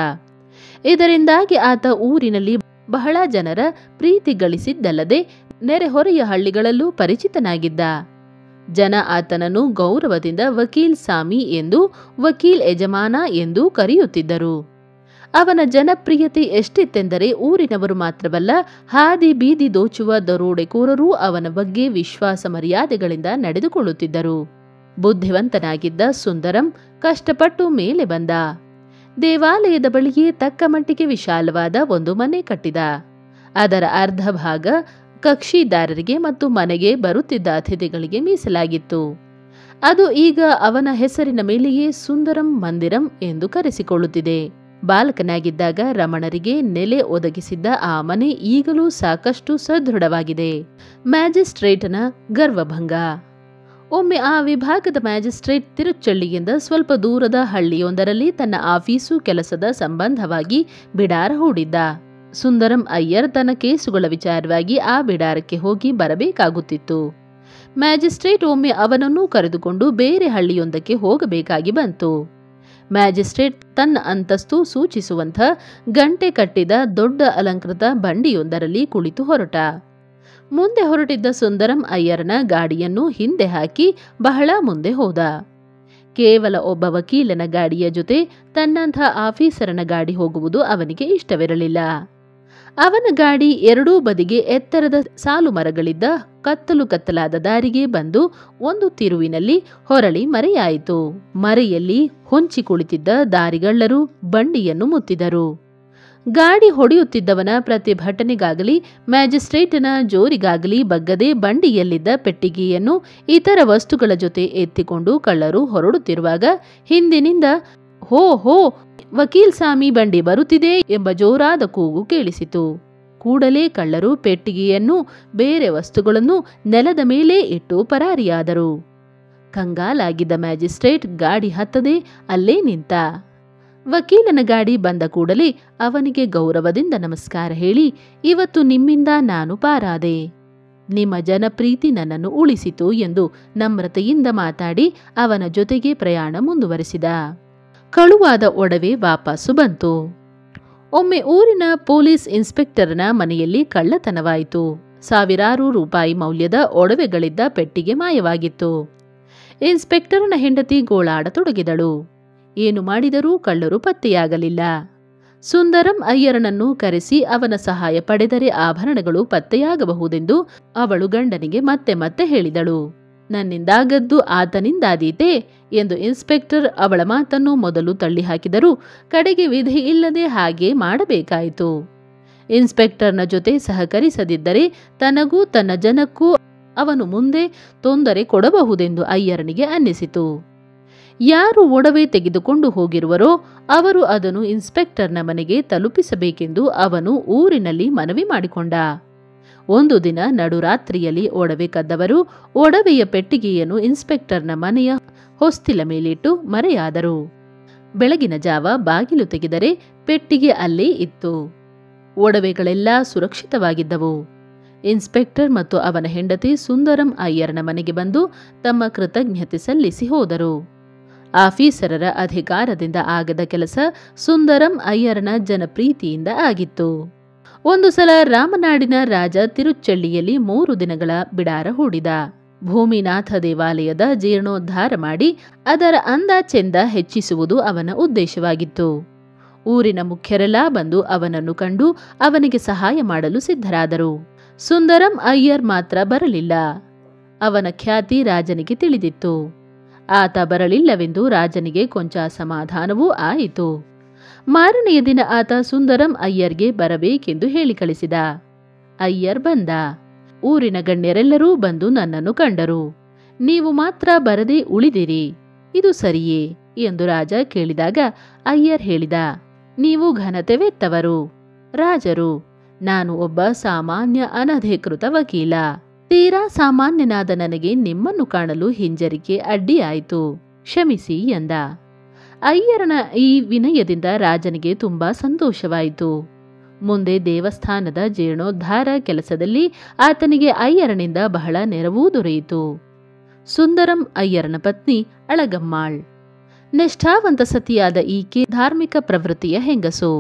ಇದರಿಂದಾಗಿ ಆತ ಊರಿನಲ್ಲಿ ಬಹಳ ಜನರ ಪ್ರೀತಿ ಗಳಿಸಿದ್ದಲ್ಲದೆ ನೆರೆಹೊರೆಯ ಹಳ್ಳಿಗಳಲ್ಲೂ ಪರಿಚಿತನಾಗಿದ್ದ. ಜನ ಆತನನ್ನು ಗೌರವದಿಂದ ವಕೀಲ್ ಸಾಮಿ ಎಂದು, ವಕೀಲ್ ಯಜಮಾನ ಎಂದೂ ಕರೆಯುತ್ತಿದ್ದರು. ಅವನ ಜನಪ್ರಿಯತೆ ಎಷ್ಟಿತ್ತೆಂದರೆ ಊರಿನವರು ಮಾತ್ರವಲ್ಲ, ಹಾದಿ ಬೀದಿ ದೋಚುವ ದರೋಡೆಕೋರರೂ ಅವನ ಬಗ್ಗೆ ವಿಶ್ವಾಸ ಮರ್ಯಾದೆಗಳಿಂದ ನಡೆದುಕೊಳ್ಳುತ್ತಿದ್ದರು. ಬುದ್ಧಿವಂತನಾಗಿದ್ದ ಸುಂದರಂ ಕಷ್ಟಪಟ್ಟು ಮೇಲೆ ಬಂದ. ದೇವಾಲಯದ ಬಳಿಯೇ ತಕ್ಕ ಮಟ್ಟಿಗೆ ವಿಶಾಲವಾದ ಒಂದು ಮನೆ ಕಟ್ಟಿದ. ಅದರ ಅರ್ಧ ಭಾಗ ಕಕ್ಷಿದಾರರಿಗೆ ಮತ್ತು ಮನೆಗೆ ಬರುತ್ತಿದ್ದ ಅತಿಥಿಗಳಿಗೆ ಮೀಸಲಾಗಿತ್ತು. ಅದು ಈಗ ಅವನ ಹೆಸರಿನ ಮೇಲೆಯೇ ಸುಂದರಂ ಮಂದಿರಂ ಎಂದು ಕರೆಸಿಕೊಳ್ಳುತ್ತಿದೆ. ಬಾಲಕನಾಗಿದ್ದಾಗ ರಮಣರಿಗೆ ನೆಲೆ ಒದಗಿಸಿದ್ದ ಆ ಮನೆ ಈಗಲೂ ಸಾಕಷ್ಟು ಸದೃಢವಾಗಿದೆ. ಮ್ಯಾಜಿಸ್ಟ್ರೇಟನ ಗರ್ವಭಂಗ. ಒಮ್ಮೆ ಆ ವಿಭಾಗದ ಮ್ಯಾಜಿಸ್ಟ್ರೇಟ್ ತಿರುಚಳ್ಳಿಯಿಂದ ಸ್ವಲ್ಪ ದೂರದ ಹಳ್ಳಿಯೊಂದರಲ್ಲಿ ತನ್ನ ಆಫೀಸು ಕೆಲಸದ ಸಂಬಂಧವಾಗಿ ಬಿಡಾರ ಹೂಡಿದ್ದ. ಸುಂದರಂ ಅಯ್ಯರ್ ತನ್ನ ಕೇಸುಗಳ ವಿಚಾರವಾಗಿ ಆ ಬಿಡಾರಕ್ಕೆ ಹೋಗಿ ಬರಬೇಕಾಗುತ್ತಿತ್ತು. ಮ್ಯಾಜಿಸ್ಟ್ರೇಟ್ ಒಮ್ಮೆ ಅವನನ್ನು ಕರೆದುಕೊಂಡು ಬೇರೆ ಹಳ್ಳಿಯೊಂದಕ್ಕೆ ಹೋಗಬೇಕಾಗಿ ಬಂತು. ಮ್ಯಾಜಿಸ್ಟ್ರೇಟ್ ತನ್ನ ಅಂತಸ್ತು ಸೂಚಿಸುವಂಥ ಗಂಟೆ ಕಟ್ಟಿದ ದೊಡ್ಡ ಅಲಂಕೃತ ಬಂಡಿಯೊಂದರಲ್ಲಿ ಕುಳಿತು ಹೊರಟ. ಮುಂದೆ ಹೊರಟಿದ್ದ ಸುಂದರಂ ಅಯ್ಯರನ ಗಾಡಿಯನ್ನು ಹಿಂದೆ ಹಾಕಿ ಬಹಳ ಮುಂದೆ ಹೋದ. ಕೇವಲ ಒಬ್ಬ ವಕೀಲನ ಗಾಡಿಯ ಜೊತೆ ತನ್ನಂಥ ಆಫೀಸರನ ಗಾಡಿ ಹೋಗುವುದು ಅವನಿಗೆ ಇಷ್ಟವಿರಲಿಲ್ಲ. ಅವನ ಗಾಡಿ ಎರಡೂ ಬದಿಗೆ ಎತ್ತರದ ಸಾಲು ಮರಗಳಿದ್ದ ಕತ್ತಲು ಕತ್ತಲಾದ ದಾರಿಗೆ ಬಂದು ಒಂದು ತಿರುವಿನಲ್ಲಿ ಹೊರಳಿ ಮರೆಯಾಯಿತು. ಮರೆಯಲ್ಲಿ ಹೊಂಚಿ ಕುಳಿತಿದ್ದ ದಾರಿಗಳ್ಳರು ಬಂಡಿಯನ್ನು ಮುತ್ತಿದರು. ಗಾಡಿ ಹೊಡೆಯುತ್ತಿದ್ದವನ ಪ್ರತಿಭಟನೆಗಾಗಲಿ ಮ್ಯಾಜಿಸ್ಟ್ರೇಟನ ಜೋರಿಗಾಗಲಿ ಬಗ್ಗದೆ ಬಂಡಿಯಲ್ಲಿದ್ದ ಪೆಟ್ಟಿಗೆಯನ್ನು ಇತರ ವಸ್ತುಗಳ ಜೊತೆ ಎತ್ತಿಕೊಂಡು ಕಳ್ಳರು ಹೊರಡುತ್ತಿರುವಾಗ ಹಿಂದಿನಿಂದ ಹೋ ಹೋ, ವಕೀಲ್ ಸಾಮಿ ಬಂಡಿ ಬರುತ್ತಿದೆ ಎಂಬ ಜೋರಾದ ಕೂಗು ಕೇಳಿಸಿತು. ಕೂಡಲೇ ಕಳ್ಳರು ಪೆಟ್ಟಿಗೆಯನ್ನು ಬೇರೆ ವಸ್ತುಗಳನ್ನು ನೆಲದ ಮೇಲೆ ಇಟ್ಟು ಪರಾರಿಯಾದರು. ಕಂಗಾಲಾಗಿದ್ದ ಮ್ಯಾಜಿಸ್ಟ್ರೇಟ್ ಗಾಡಿ ಹತ್ತದೆ ಅಲ್ಲೇ ನಿಂತ. ವಕೀಲನ ಗಾಡಿ ಬಂದ ಕೂಡಲೇ ಅವನಿಗೆ ಗೌರವದಿಂದ ನಮಸ್ಕಾರ ಹೇಳಿ, ಇವತ್ತು ನಿಮ್ಮಿಂದ ನಾನು ಪಾರಾದೆ, ನಿಮ್ಮ ಜನಪ್ರೀತಿ ನನ್ನನ್ನು ಉಳಿಸಿತು ಎಂದು ನಮ್ರತೆಯಿಂದ ಮಾತಾಡಿ ಅವನ ಜೊತೆಗೆ ಪ್ರಯಾಣ ಮುಂದುವರೆಸಿದ. ಕಳುವಾದ ಒಡವೆ ವಾಪಸ್ಸು ಬಂತು. ಒಮ್ಮೆ ಊರಿನ ಪೊಲೀಸ್ ಇನ್ಸ್ಪೆಕ್ಟರ್ನ ಮನೆಯಲ್ಲಿ ಕಳ್ಳತನವಾಯಿತು. ಸಾವಿರಾರು ರೂಪಾಯಿ ಮೌಲ್ಯದ ಒಡವೆಗಳಿದ್ದ ಪೆಟ್ಟಿಗೆ ಮಾಯವಾಗಿತ್ತು. ಇನ್ಸ್ಪೆಕ್ಟರ್ನ ಹೆಂಡತಿ ಗೋಳಾಡತೊಡಗಿದಳು. ಏನು ಮಾಡಿದರೂ ಕಳ್ಳರು ಪತ್ತೆಯಾಗಲಿಲ್ಲ. ಸುಂದರಂ ಅಯ್ಯರನನ್ನು ಕರೆಸಿ ಅವನ ಸಹಾಯ ಪಡೆದರೆ ಆಭರಣಗಳು ಪತ್ತೆಯಾಗಬಹುದೆಂದು ಅವಳು ಗಂಡನಿಗೆ ಮತ್ತೆ ಮತ್ತೆ ಹೇಳಿದಳು. ನನ್ನಿಂದಾಗದ್ದು ಆತನಿಂದಾದೀತೆ ಎಂದು ಇನ್ಸ್ಪೆಕ್ಟರ್ ಅವಳ ಮಾತನ್ನು ಮೊದಲು ತಳ್ಳಿಹಾಕಿದರೂ ಕಡೆಗೆ ವಿಧಿ ಇಲ್ಲದೆ ಹಾಗೆ ಮಾಡಬೇಕಾಯಿತು. ಇನ್ಸ್ಪೆಕ್ಟರ್ನ ಜೊತೆ ಸಹಕರಿಸದಿದ್ದರೆ ತನಗೂ ತನ್ನ ಜನಕ್ಕೂ ಅವನು ಮುಂದೆ ತೊಂದರೆ ಕೊಡಬಹುದೆಂದು ಅಯ್ಯರನಿಗೆ ಅನ್ನಿಸಿತು. ಯಾರು ಒಡವೆ ತೆಗೆದುಕೊಂಡು ಹೋಗಿರುವರೋ ಅವರು ಅದನ್ನು ಇನ್ಸ್ಪೆಕ್ಟರ್ನ ಮನೆಗೆ ತಲುಪಿಸಬೇಕೆಂದು ಅವನು ಊರಿನಲ್ಲಿ ಮನವಿ ಮಾಡಿಕೊಂಡ. ಒಂದು ದಿನ ನಡುರಾತ್ರಿಯಲ್ಲಿ ಒಡವೆ ಕದ್ದವರು ಒಡವೆಯ ಪೆಟ್ಟಿಗೆಯನ್ನು ಇನ್ಸ್ಪೆಕ್ಟರ್ನ ಮನೆಯ ಹೊಸ್ತಿಲ ಮೇಲಿಟ್ಟು ಮರೆಯಾದರು. ಬೆಳಗಿನ ಜಾವ ಬಾಗಿಲು ತೆಗೆದರೆ ಪೆಟ್ಟಿಗೆ ಅಲ್ಲೇ ಇತ್ತು. ಒಡವೆಗಳೆಲ್ಲ ಸುರಕ್ಷಿತವಾಗಿದ್ದವು. ಇನ್ಸ್ಪೆಕ್ಟರ್ ಮತ್ತು ಅವನ ಹೆಂಡತಿ ಸುಂದರಂ ಅಯ್ಯರ್ನ ಮನೆಗೆ ಬಂದು ತಮ್ಮ ಕೃತಜ್ಞತೆ ಸಲ್ಲಿಸಿ ಹೋದರು. ಆಫೀಸರರ ಅಧಿಕಾರದಿಂದ ಆಗದ ಕೆಲಸ ಸುಂದರಂ ಅಯ್ಯರ್ನ ಜನಪ್ರೀತಿಯಿಂದ ಆಗಿತ್ತು. ಒಂದು ಸಲ ರಾಮನಾಡಿನ ರಾಜ ತಿರುಚಳ್ಳಿಯಲ್ಲಿ 3 ದಿನಗಳ ಬಿಡಾರ ಹೂಡಿದ. ಭೂಮಿನಾಥ ದೇವಾಲಯದ ಜೀರ್ಣೋದ್ಧಾರ ಮಾಡಿ ಅದರ ಅಂದ ಚೆಂದ ಹೆಚ್ಚಿಸುವುದು ಅವನ ಉದ್ದೇಶವಾಗಿತ್ತು. ಊರಿನ ಮುಖ್ಯರೆಲ್ಲ ಬಂದು ಅವನನ್ನು ಕಂಡು ಅವನಿಗೆ ಸಹಾಯ ಮಾಡಲು ಸಿದ್ಧರಾದರು. ಸುಂದರಂ ಅಯ್ಯರ್ ಮಾತ್ರ ಬರಲಿಲ್ಲ. ಅವನ ಖ್ಯಾತಿ ರಾಜನಿಗೆ ತಿಳಿದಿತ್ತು. ಆತ ಬರಲಿಲ್ಲವೆಂದು ರಾಜನಿಗೆ ಕೊಂಚ ಅಸಮಾಧಾನವೂ ಆಯಿತು. ಮಾರನೆಯ ದಿನ ಆತ ಸುಂದರಂ ಅಯ್ಯರ್ಗೆ ಬರಬೇಕೆಂದು ಹೇಳಿ ಕಳಿಸಿದ. ಅಯ್ಯರ್ ಬಂದ. ಊರಿನ ಗಣ್ಯರೆಲ್ಲರೂ ಬಂದು ನನ್ನನ್ನು ಕಂಡರು. ನೀವು ಮಾತ್ರ ಬರದೆ ಉಳಿದಿರಿ, ಇದು ಸರಿಯೇ ಎಂದು ರಾಜ ಕೇಳಿದಾಗ ಅಯ್ಯರ್ ಹೇಳಿದ, ನೀವು ಘನತೆವೆತ್ತವರು, ರಾಜರು. ನಾನು ಒಬ್ಬ ಸಾಮಾನ್ಯ ಅನಧಿಕೃತ ವಕೀಲ. ತೀರಾ ಸಾಮಾನ್ಯನಾದ ನನಗೆ ನಿಮ್ಮನ್ನು ಕಾಣಲು ಹಿಂಜರಿಕೆ ಅಡ್ಡಿಯಾಯಿತು, ಕ್ಷಮಿಸಿ ಎಂದ. ಅಯ್ಯರನ ಈ ವಿನಯದಿಂದ ರಾಜನಿಗೆ ತುಂಬಾ ಸಂತೋಷವಾಯಿತು. ಮುಂದೆ ದೇವಸ್ಥಾನದ ಜೀರ್ಣೋದ್ಧಾರ ಕೆಲಸದಲ್ಲಿ ಆತನಿಗೆ ಅಯ್ಯರನಿಂದ ಬಹಳ ನೆರವೂ ದೊರೆಯಿತು. ಸುಂದರಂ ಅಯ್ಯರನ ಪತ್ನಿ ಅಳಗಮ್ಮಾಳ್. ನಿಷ್ಠಾವಂತ ಸತಿಯಾದ ಈಕೆ ಧಾರ್ಮಿಕ ಪ್ರವೃತ್ತಿಯ ಹೆಂಗಸು.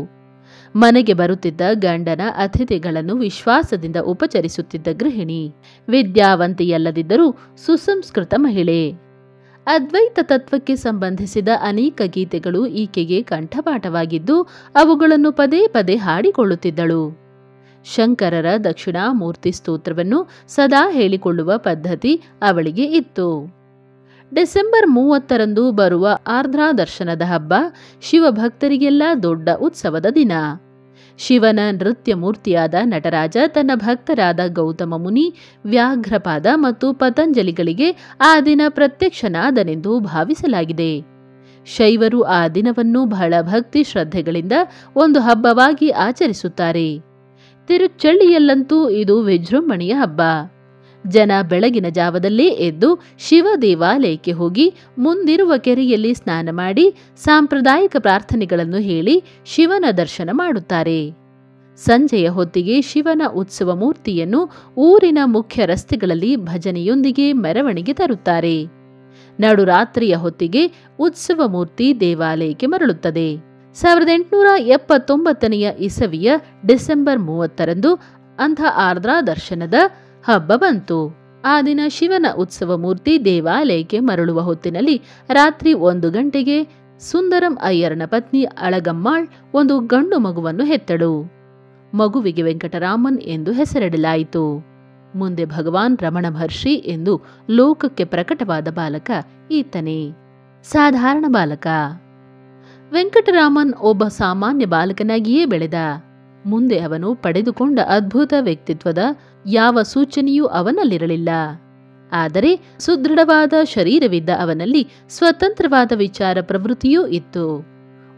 ಮನೆಗೆ ಬರುತ್ತಿದ್ದ ಗಂಡನ ಅತಿಥಿಗಳನ್ನು ವಿಶ್ವಾಸದಿಂದ ಉಪಚರಿಸುತ್ತಿದ್ದ ಗೃಹಿಣಿ. ವಿದ್ಯಾವಂತಿಯಲ್ಲದಿದ್ದರೂ ಸುಸಂಸ್ಕೃತ ಮಹಿಳೆ. ಅದ್ವೈತ ತತ್ವಕ್ಕೆ ಸಂಬಂಧಿಸಿದ ಅನೇಕ ಗೀತೆಗಳು ಈಕೆಗೆ ಕಂಠಪಾಠವಾಗಿದ್ದು ಅವುಗಳನ್ನು ಪದೇ ಪದೇ ಹಾಡಿಕೊಳ್ಳುತ್ತಿದ್ದಳು. ಶಂಕರರ ದಕ್ಷಿಣಾಮೂರ್ತಿ ಸ್ತೋತ್ರವನ್ನು ಸದಾ ಹೇಳಿಕೊಳ್ಳುವ ಪದ್ಧತಿ ಅವಳಿಗೆ ಇತ್ತು. ಡಿಸೆಂಬರ್ 30ರಂದು ಬರುವ ಆರ್ದ್ರಾ ದರ್ಶನದ ಹಬ್ಬ ಶಿವಭಕ್ತರಿಗೆಲ್ಲ ದೊಡ್ಡ ಉತ್ಸವದ ದಿನ. ಶಿವನ ನೃತ್ಯ ಮೂರ್ತಿಯಾದ ನಟರಾಜ ತನ್ನ ಭಕ್ತರಾದ ಗೌತಮ ಮುನಿ, ವ್ಯಾಘ್ರಪಾದ ಮತ್ತು ಪತಂಜಲಿಗಳಿಗೆ ಆ ದಿನ ಪ್ರತ್ಯಕ್ಷನಾದನೆಂದು ಭಾವಿಸಲಾಗಿದೆ. ಶೈವರು ಆ ದಿನವನ್ನು ಬಹಳ ಭಕ್ತಿ ಶ್ರದ್ಧೆಗಳಿಂದ ಒಂದು ಹಬ್ಬವಾಗಿ ಆಚರಿಸುತ್ತಾರೆ. ತಿರುಚಳ್ಳಿಯಲ್ಲಂತೂ ಇದು ವಿಜೃಂಭಣೆಯ ಹಬ್ಬ. ಜನ ಬೆಳಗಿನ ಜಾವದಲ್ಲೇ ಎದ್ದು ಶಿವ ದೇವಾಲಯಕ್ಕೆ ಹೋಗಿ ಮುಂದಿರುವ ಕೆರೆಯಲ್ಲಿ ಸ್ನಾನ ಮಾಡಿ ಸಾಂಪ್ರದಾಯಿಕ ಪ್ರಾರ್ಥನೆಗಳನ್ನು ಹೇಳಿ ಶಿವನ ದರ್ಶನ ಮಾಡುತ್ತಾರೆ. ಸಂಜೆಯ ಹೊತ್ತಿಗೆ ಶಿವನ ಉತ್ಸವ ಮೂರ್ತಿಯನ್ನು ಊರಿನ ಮುಖ್ಯ ರಸ್ತೆಗಳಲ್ಲಿ ಭಜನೆಯೊಂದಿಗೆ ಮೆರವಣಿಗೆ ತರುತ್ತಾರೆ. ನಡುರಾತ್ರಿಯ ಹೊತ್ತಿಗೆ ಉತ್ಸವ ಮೂರ್ತಿ ದೇವಾಲಯಕ್ಕೆ ಮರಳುತ್ತದೆ. 1879ನೇ ಇಸವಿಯ ಡಿಸೆಂಬರ್ 30ರಂದು ಅಂಥ ಆರ್ದ್ರಾ ದರ್ಶನದ ಹಬ್ಬ ಬಂತು. ಆ ದಿನ ಶಿವನ ಉತ್ಸವ ಮೂರ್ತಿ ದೇವಾಲಯಕ್ಕೆ ಮರಳುವ ಹೊತ್ತಿನಲ್ಲಿ ರಾತ್ರಿ 1 ಗಂಟೆಗೆ ಸುಂದರಂ ಅಯ್ಯರನ ಪತ್ನಿ ಅಳಗಮ್ಮಾಳ್ ಒಂದು ಗಂಡು ಮಗುವನ್ನು ಹೆತ್ತಳು. ಮಗುವಿಗೆ ವೆಂಕಟರಾಮನ್ ಎಂದು ಹೆಸರಿಡಲಾಯಿತು. ಮುಂದೆ ಭಗವಾನ್ ರಮಣ ಮಹರ್ಷಿ ಎಂದು ಲೋಕಕ್ಕೆ ಪ್ರಕಟವಾದ ಬಾಲಕ ಈತನೇ. ಸಾಧಾರಣ ಬಾಲಕ ವೆಂಕಟರಾಮನ್ ಒಬ್ಬ ಸಾಮಾನ್ಯ ಬಾಲಕನಾಗಿಯೇ ಬೆಳೆದ. ಮುಂದೆ ಅವನು ಪಡೆದುಕೊಂಡ ಅದ್ಭುತ ವ್ಯಕ್ತಿತ್ವದ ಯಾವ ಸೂಚನೆಯೂ ಅವನಲ್ಲಿರಲಿಲ್ಲ. ಆದರೆ ಸುದೃಢವಾದ ಶರೀರವಿದ್ದ ಅವನಲ್ಲಿ ಸ್ವತಂತ್ರವಾದ ವಿಚಾರ ಪ್ರವೃತ್ತಿಯೂ ಇತ್ತು.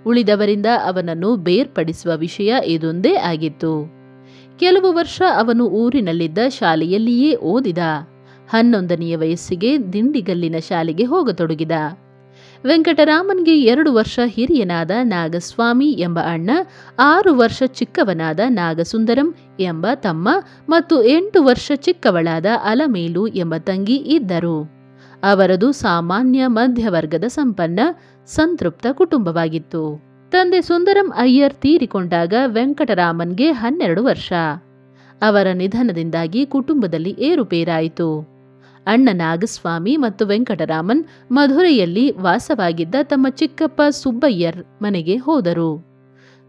ಉಳಿದವರಿಂದ ಅವನನ್ನು ಬೇರ್ಪಡಿಸುವ ವಿಷಯ ಇದೊಂದೇ ಆಗಿತ್ತು. ಕೆಲವು ವರ್ಷ ಅವನು ಊರಿನಲ್ಲಿದ್ದ ಶಾಲೆಯಲ್ಲಿಯೇ ಓದಿದ. 11ನೆಯ ವಯಸ್ಸಿಗೆ ದಿಂಡಿಗಲ್ಲಿನ ಶಾಲೆಗೆ ಹೋಗತೊಡಗಿದ. ವೆಂಕಟರಾಮನ್ಗೆ 2 ವರ್ಷ ಹಿರಿಯನಾದ ನಾಗಸ್ವಾಮಿ ಎಂಬ ಅಣ್ಣ, 6 ವರ್ಷ ಚಿಕ್ಕವನಾದ ನಾಗಸುಂದರಂ ಎಂಬ ತಮ್ಮ ಮತ್ತು 8 ವರ್ಷ ಚಿಕ್ಕವಳಾದ ಅಲಮೇಲು ಎಂಬ ತಂಗಿ ಇದ್ದರು. ಅವರದು ಸಾಮಾನ್ಯ ಮಧ್ಯವರ್ಗದ ಸಂಪನ್ನ ಸಂತೃಪ್ತ ಕುಟುಂಬವಾಗಿತ್ತು. ತಂದೆ ಸುಂದರಂ ಅಯ್ಯರ್ ತೀರಿಕೊಂಡಾಗ ವೆಂಕಟರಾಮನ್ಗೆ 12 ವರ್ಷ. ಅವರ ನಿಧನದಿಂದಾಗಿ ಕುಟುಂಬದಲ್ಲಿ ಏರುಪೇರಾಯಿತು. ಅಣ್ಣ ನಾಗಸ್ವಾಮಿ ಮತ್ತು ವೆಂಕಟರಾಮನ್ ಮಧುರೆಯಲ್ಲಿ ವಾಸವಾಗಿದ್ದ ತಮ್ಮ ಚಿಕ್ಕಪ್ಪ ಸುಬ್ಬಯ್ಯರ್ ಮನೆಗೆ ಹೋದರು.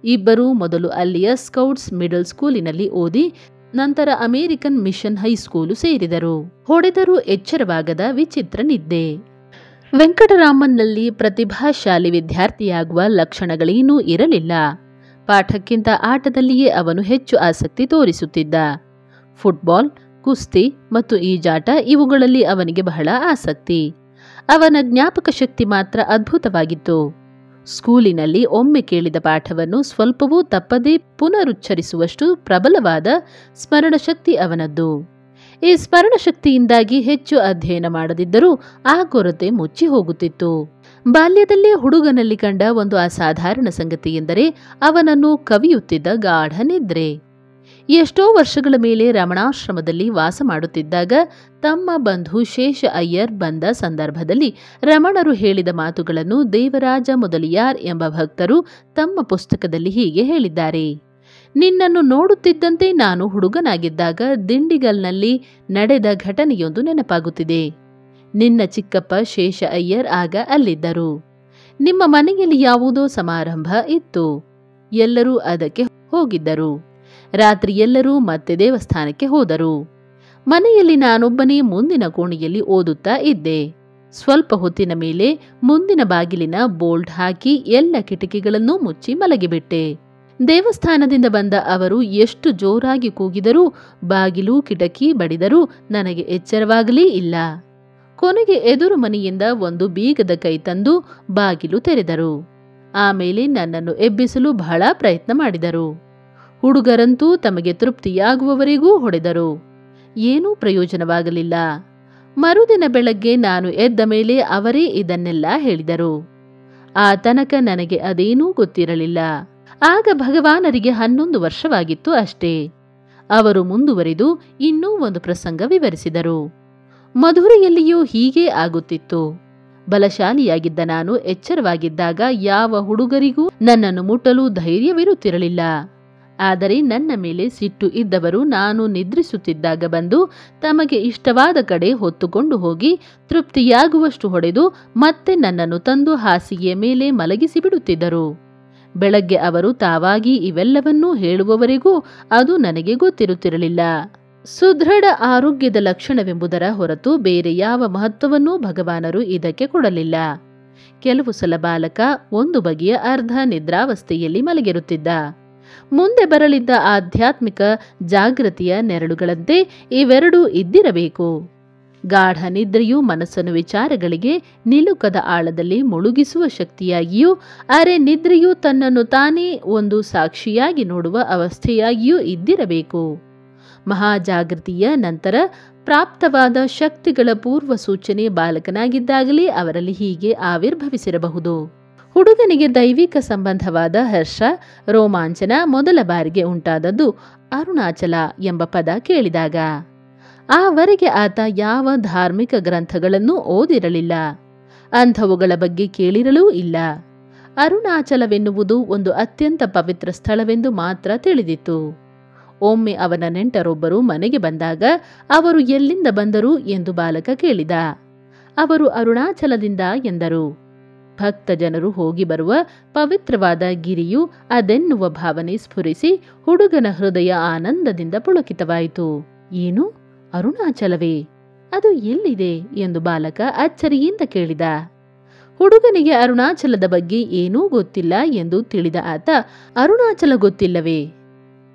ಇಬ್ಬರೂ ಮೊದಲು ಅಲ್ಲಿಯ ಸ್ಕೌಟ್ಸ್ ಮಿಡಲ್ ಸ್ಕೂಲಿನಲ್ಲಿ ಓದಿ ನಂತರ ಅಮೆರಿಕನ್ ಮಿಷನ್ ಹೈಸ್ಕೂಲು ಸೇರಿದರು. ಹೊಡೆದರೂ ಎಚ್ಚರವಾಗದ ವಿಚಿತ್ರ ನಿದ್ದೆ. ವೆಂಕಟರಾಮನ್ನಲ್ಲಿ ಪ್ರತಿಭಾಶಾಲಿ ವಿದ್ಯಾರ್ಥಿಯಾಗುವ ಲಕ್ಷಣಗಳೇನೂ ಇರಲಿಲ್ಲ. ಪಾಠಕ್ಕಿಂತ ಆಟದಲ್ಲಿಯೇ ಅವನು ಹೆಚ್ಚು ಆಸಕ್ತಿ ತೋರಿಸುತ್ತಿದ್ದ. ಫುಟ್ಬಾಲ್, ಕುಸ್ತಿ ಮತ್ತು ಈಜಾಟ ಇವುಗಳಲ್ಲಿ ಅವನಿಗೆ ಬಹಳ ಆಸಕ್ತಿ. ಅವನ ಜ್ಞಾಪಕ ಶಕ್ತಿ ಮಾತ್ರ ಅದ್ಭುತವಾಗಿತ್ತು. ಸ್ಕೂಲಿನಲ್ಲಿ ಒಮ್ಮೆ ಕೇಳಿದ ಪಾಠವನ್ನು ಸ್ವಲ್ಪವೂ ತಪ್ಪದೇ ಪುನರುಚ್ಚರಿಸುವಷ್ಟು ಪ್ರಬಲವಾದ ಸ್ಮರಣಶಕ್ತಿ ಅವನದ್ದು. ಈ ಸ್ಮರಣಶಕ್ತಿಯಿಂದಾಗಿ ಹೆಚ್ಚು ಅಧ್ಯಯನ ಮಾಡದಿದ್ದರೂ ಆ ಕೊರತೆ ಮುಚ್ಚಿ ಹೋಗುತ್ತಿತ್ತು. ಬಾಲ್ಯದಲ್ಲೇ ಹುಡುಗನಲ್ಲಿ ಕಂಡ ಒಂದು ಅಸಾಧಾರಣ ಸಂಗತಿ ಎಂದರೆ ಅವನನ್ನು ಕವಿಯುತ್ತಿದ್ದ ಗಾಢ ನಿದ್ರೆ. ಎಷ್ಟೋ ವರ್ಷಗಳ ಮೇಲೆ ರಮಣಾಶ್ರಮದಲ್ಲಿ ವಾಸ ಮಾಡುತ್ತಿದ್ದಾಗ ತಮ್ಮ ಬಂಧು ಶೇಷ ಅಯ್ಯರ್ ಬಂದ ಸಂದರ್ಭದಲ್ಲಿ ರಮಣರು ಹೇಳಿದ ಮಾತುಗಳನ್ನು ದೇವರಾಜ ಮೊದಲಿಯಾರ್ ಎಂಬ ಭಕ್ತರು ತಮ್ಮ ಪುಸ್ತಕದಲ್ಲಿ ಹೀಗೆ ಹೇಳಿದ್ದಾರೆ. ನಿನ್ನನ್ನು ನೋಡುತ್ತಿದ್ದಂತೆ ನಾನು ಹುಡುಗನಾಗಿದ್ದಾಗ ದಿಂಡಿಗಲ್ನಲ್ಲಿ ನಡೆದ ಘಟನೆಯೊಂದು ನೆನಪಾಗುತ್ತಿದೆ. ನಿನ್ನ ಚಿಕ್ಕಪ್ಪ ಶೇಷ ಅಯ್ಯರ್ ಆಗ ಅಲ್ಲಿದ್ದರು. ನಿಮ್ಮ ಮನೆಯಲ್ಲಿ ಯಾವುದೋ ಸಮಾರಂಭ ಇತ್ತು. ಎಲ್ಲರೂ ಅದಕ್ಕೆ ಹೋಗಿದ್ದರು. ರಾತ್ರಿ ಎಲ್ಲರೂ ಮತ್ತೆ ದೇವಸ್ಥಾನಕ್ಕೆ ಹೋದರು. ಮನೆಯಲ್ಲಿ ನಾನೊಬ್ಬನೇ ಮುಂದಿನ ಕೋಣೆಯಲ್ಲಿ ಓದುತ್ತಾ ಇದ್ದೆ. ಸ್ವಲ್ಪ ಹೊತ್ತಿನ ಮೇಲೆ ಮುಂದಿನ ಬಾಗಿಲಿನ ಬೋಲ್ಟ್ ಹಾಕಿ ಎಲ್ಲ ಕಿಟಕಿಗಳನ್ನೂ ಮುಚ್ಚಿ ಮಲಗಿಬಿಟ್ಟೆ. ದೇವಸ್ಥಾನದಿಂದ ಬಂದ ಅವರು ಎಷ್ಟು ಜೋರಾಗಿ ಕೂಗಿದರೂ ಬಾಗಿಲು ಕಿಟಕಿ ಬಡಿದರೂ ನನಗೆ ಎಚ್ಚರವಾಗಲೇ ಇಲ್ಲ. ಕೊನೆಗೆ ಎದುರು ಮನೆಯಿಂದ ಒಂದು ಬೀಗದ ಕೈ ತಂದು ಬಾಗಿಲು ತೆರೆದರು. ಆಮೇಲೆ ನನ್ನನ್ನು ಎಬ್ಬಿಸಲು ಬಹಳ ಪ್ರಯತ್ನ ಮಾಡಿದರು. ಹುಡುಗರಂತೂ ತಮಗೆ ತೃಪ್ತಿಯಾಗುವವರೆಗೂ ಹೊಡೆದರು. ಏನೂ ಪ್ರಯೋಜನವಾಗಲಿಲ್ಲ. ಮರುದಿನ ಬೆಳಗ್ಗೆ ನಾನು ಎದ್ದ ಮೇಲೆ ಅವರೇ ಇದನ್ನೆಲ್ಲ ಹೇಳಿದರು. ಆ ತನಕ ನನಗೆ ಅದೇನೂ ಗೊತ್ತಿರಲಿಲ್ಲ. ಆಗ ಭಗವಾನರಿಗೆ 11 ವರ್ಷವಾಗಿತ್ತು ಅಷ್ಟೇ. ಅವರು ಮುಂದುವರಿದು ಇನ್ನೂ ಒಂದು ಪ್ರಸಂಗ ವಿವರಿಸಿದರು. ಮಧುರೆಯಲ್ಲಿಯೂ ಹೀಗೆ ಆಗುತ್ತಿತ್ತು. ಬಲಶಾಲಿಯಾಗಿದ್ದ ನಾನು ಎಚ್ಚರವಾಗಿದ್ದಾಗ ಯಾವ ಹುಡುಗರಿಗೂ ನನ್ನನ್ನು ಮುಟ್ಟಲು ಧೈರ್ಯವಿರುತ್ತಿರಲಿಲ್ಲ. ಆದರೆ ನನ್ನ ಮೇಲೆ ಸಿಟ್ಟು ಇದ್ದವರು ನಾನು ನಿದ್ರಿಸುತ್ತಿದ್ದಾಗ ಬಂದು ತಮಗೆ ಇಷ್ಟವಾದ ಕಡೆ ಹೊತ್ತುಕೊಂಡು ಹೋಗಿ ತೃಪ್ತಿಯಾಗುವಷ್ಟು ಹೊಡೆದು ಮತ್ತೆ ನನ್ನನ್ನು ತಂದು ಹಾಸಿಗೆಯ ಮೇಲೆ ಮಲಗಿಸಿ ಬಿಡುತ್ತಿದ್ದರು. ಬೆಳಗ್ಗೆ ಅವರು ತಾವಾಗಿ ಇವೆಲ್ಲವನ್ನೂ ಹೇಳುವವರೆಗೂ ಅದು ನನಗೆ ಗೊತ್ತಿರುತ್ತಿರಲಿಲ್ಲ. ಸುದೃಢ ಆರೋಗ್ಯದ ಲಕ್ಷಣವೆಂಬುದರ ಹೊರತು ಬೇರೆ ಯಾವ ಮಹತ್ವವನ್ನೂ ಭಗವಾನರು ಇದಕ್ಕೆ ಕೊಡಲಿಲ್ಲ. ಕೆಲವು ಸಲ ಬಾಲಕ ಒಂದು ಬಗೆಯ ಅರ್ಧ ನಿದ್ರಾವಸ್ಥೆಯಲ್ಲಿ ಮಲಗಿರುತ್ತಿದ್ದ. ಮುಂದೆ ಬರಲಿದ್ದ ಆಧ್ಯಾತ್ಮಿಕ ಜಾಗೃತಿಯ ನೆರಳುಗಳಂತೆ ಇವೆರಡೂ ಇದ್ದಿರಬೇಕು. ಗಾಢ ನಿದ್ರೆಯು ಮನಸ್ಸನ್ನು ವಿಚಾರಗಳಿಗೆ ನಿಲುಕದ ಆಳದಲ್ಲಿ ಮುಳುಗಿಸುವ ಶಕ್ತಿಯಾಗಿಯೂ, ಅರೆ ನಿದ್ರೆಯು ತನ್ನನ್ನು ತಾನೇ ಒಂದು ಸಾಕ್ಷಿಯಾಗಿ ನೋಡುವ ಅವಸ್ಥೆಯಾಗಿಯೂ ಇದ್ದಿರಬೇಕು. ಮಹಾಜಾಗೃತಿಯ ನಂತರ ಪ್ರಾಪ್ತವಾದ ಶಕ್ತಿಗಳ ಪೂರ್ವ ಸೂಚನೆ ಬಾಲಕನಾಗಿದ್ದಾಗಲೇ ಅವರಲ್ಲಿ ಹೀಗೆ ಆವಿರ್ಭವಿಸಿರಬಹುದು. ಹುಡುಗನಿಗೆ ದೈವಿಕ ಸಂಬಂಧವಾದ ಹರ್ಷ, ರೋಮಾಂಚನ ಮೊದಲ ಬಾರಿಗೆ ಉಂಟಾದದ್ದು ಅರುಣಾಚಲ ಎಂಬ ಪದ ಕೇಳಿದಾಗ. ಆವರೆಗೆ ಆತ ಯಾವ ಧಾರ್ಮಿಕ ಗ್ರಂಥಗಳನ್ನೂ ಓದಿರಲಿಲ್ಲ. ಅಂಥವುಗಳ ಬಗ್ಗೆ ಕೇಳಿರಲೂ ಇಲ್ಲ. ಅರುಣಾಚಲವೆನ್ನುವುದು ಒಂದು ಅತ್ಯಂತ ಪವಿತ್ರ ಸ್ಥಳವೆಂದು ಮಾತ್ರ ತಿಳಿದಿತ್ತು. ಒಮ್ಮೆ ಅವನ ನೆಂಟರೊಬ್ಬರು ಮನೆಗೆ ಬಂದಾಗ ಅವರು ಎಲ್ಲಿಂದ ಬಂದರು ಎಂದು ಬಾಲಕ ಕೇಳಿದ. ಅವರು ಅರುಣಾಚಲದಿಂದ ಎಂದರು. ಭಕ್ತ ಜನರು ಹೋಗಿ ಬರುವ ಪವಿತ್ರವಾದ ಗಿರಿಯು ಅದೆನ್ನುವ ಭಾವನೆ ಸ್ಫುರಿಸಿ ಹುಡುಗನ ಹೃದಯ ಆನಂದದಿಂದ ಪುಳಕಿತವಾಯಿತು. ಏನು, ಅರುಣಾಚಲವೇ? ಅದು ಎಲ್ಲಿದೆ ಎಂದು ಬಾಲಕ ಅಚ್ಚರಿಯಿಂದ ಕೇಳಿದ. ಹುಡುಗನಿಗೆ ಅರುಣಾಚಲದ ಬಗ್ಗೆ ಏನೂ ಗೊತ್ತಿಲ್ಲ ಎಂದು ತಿಳಿದ ಆತ, ಅರುಣಾಚಲ ಗೊತ್ತಿಲ್ಲವೇ?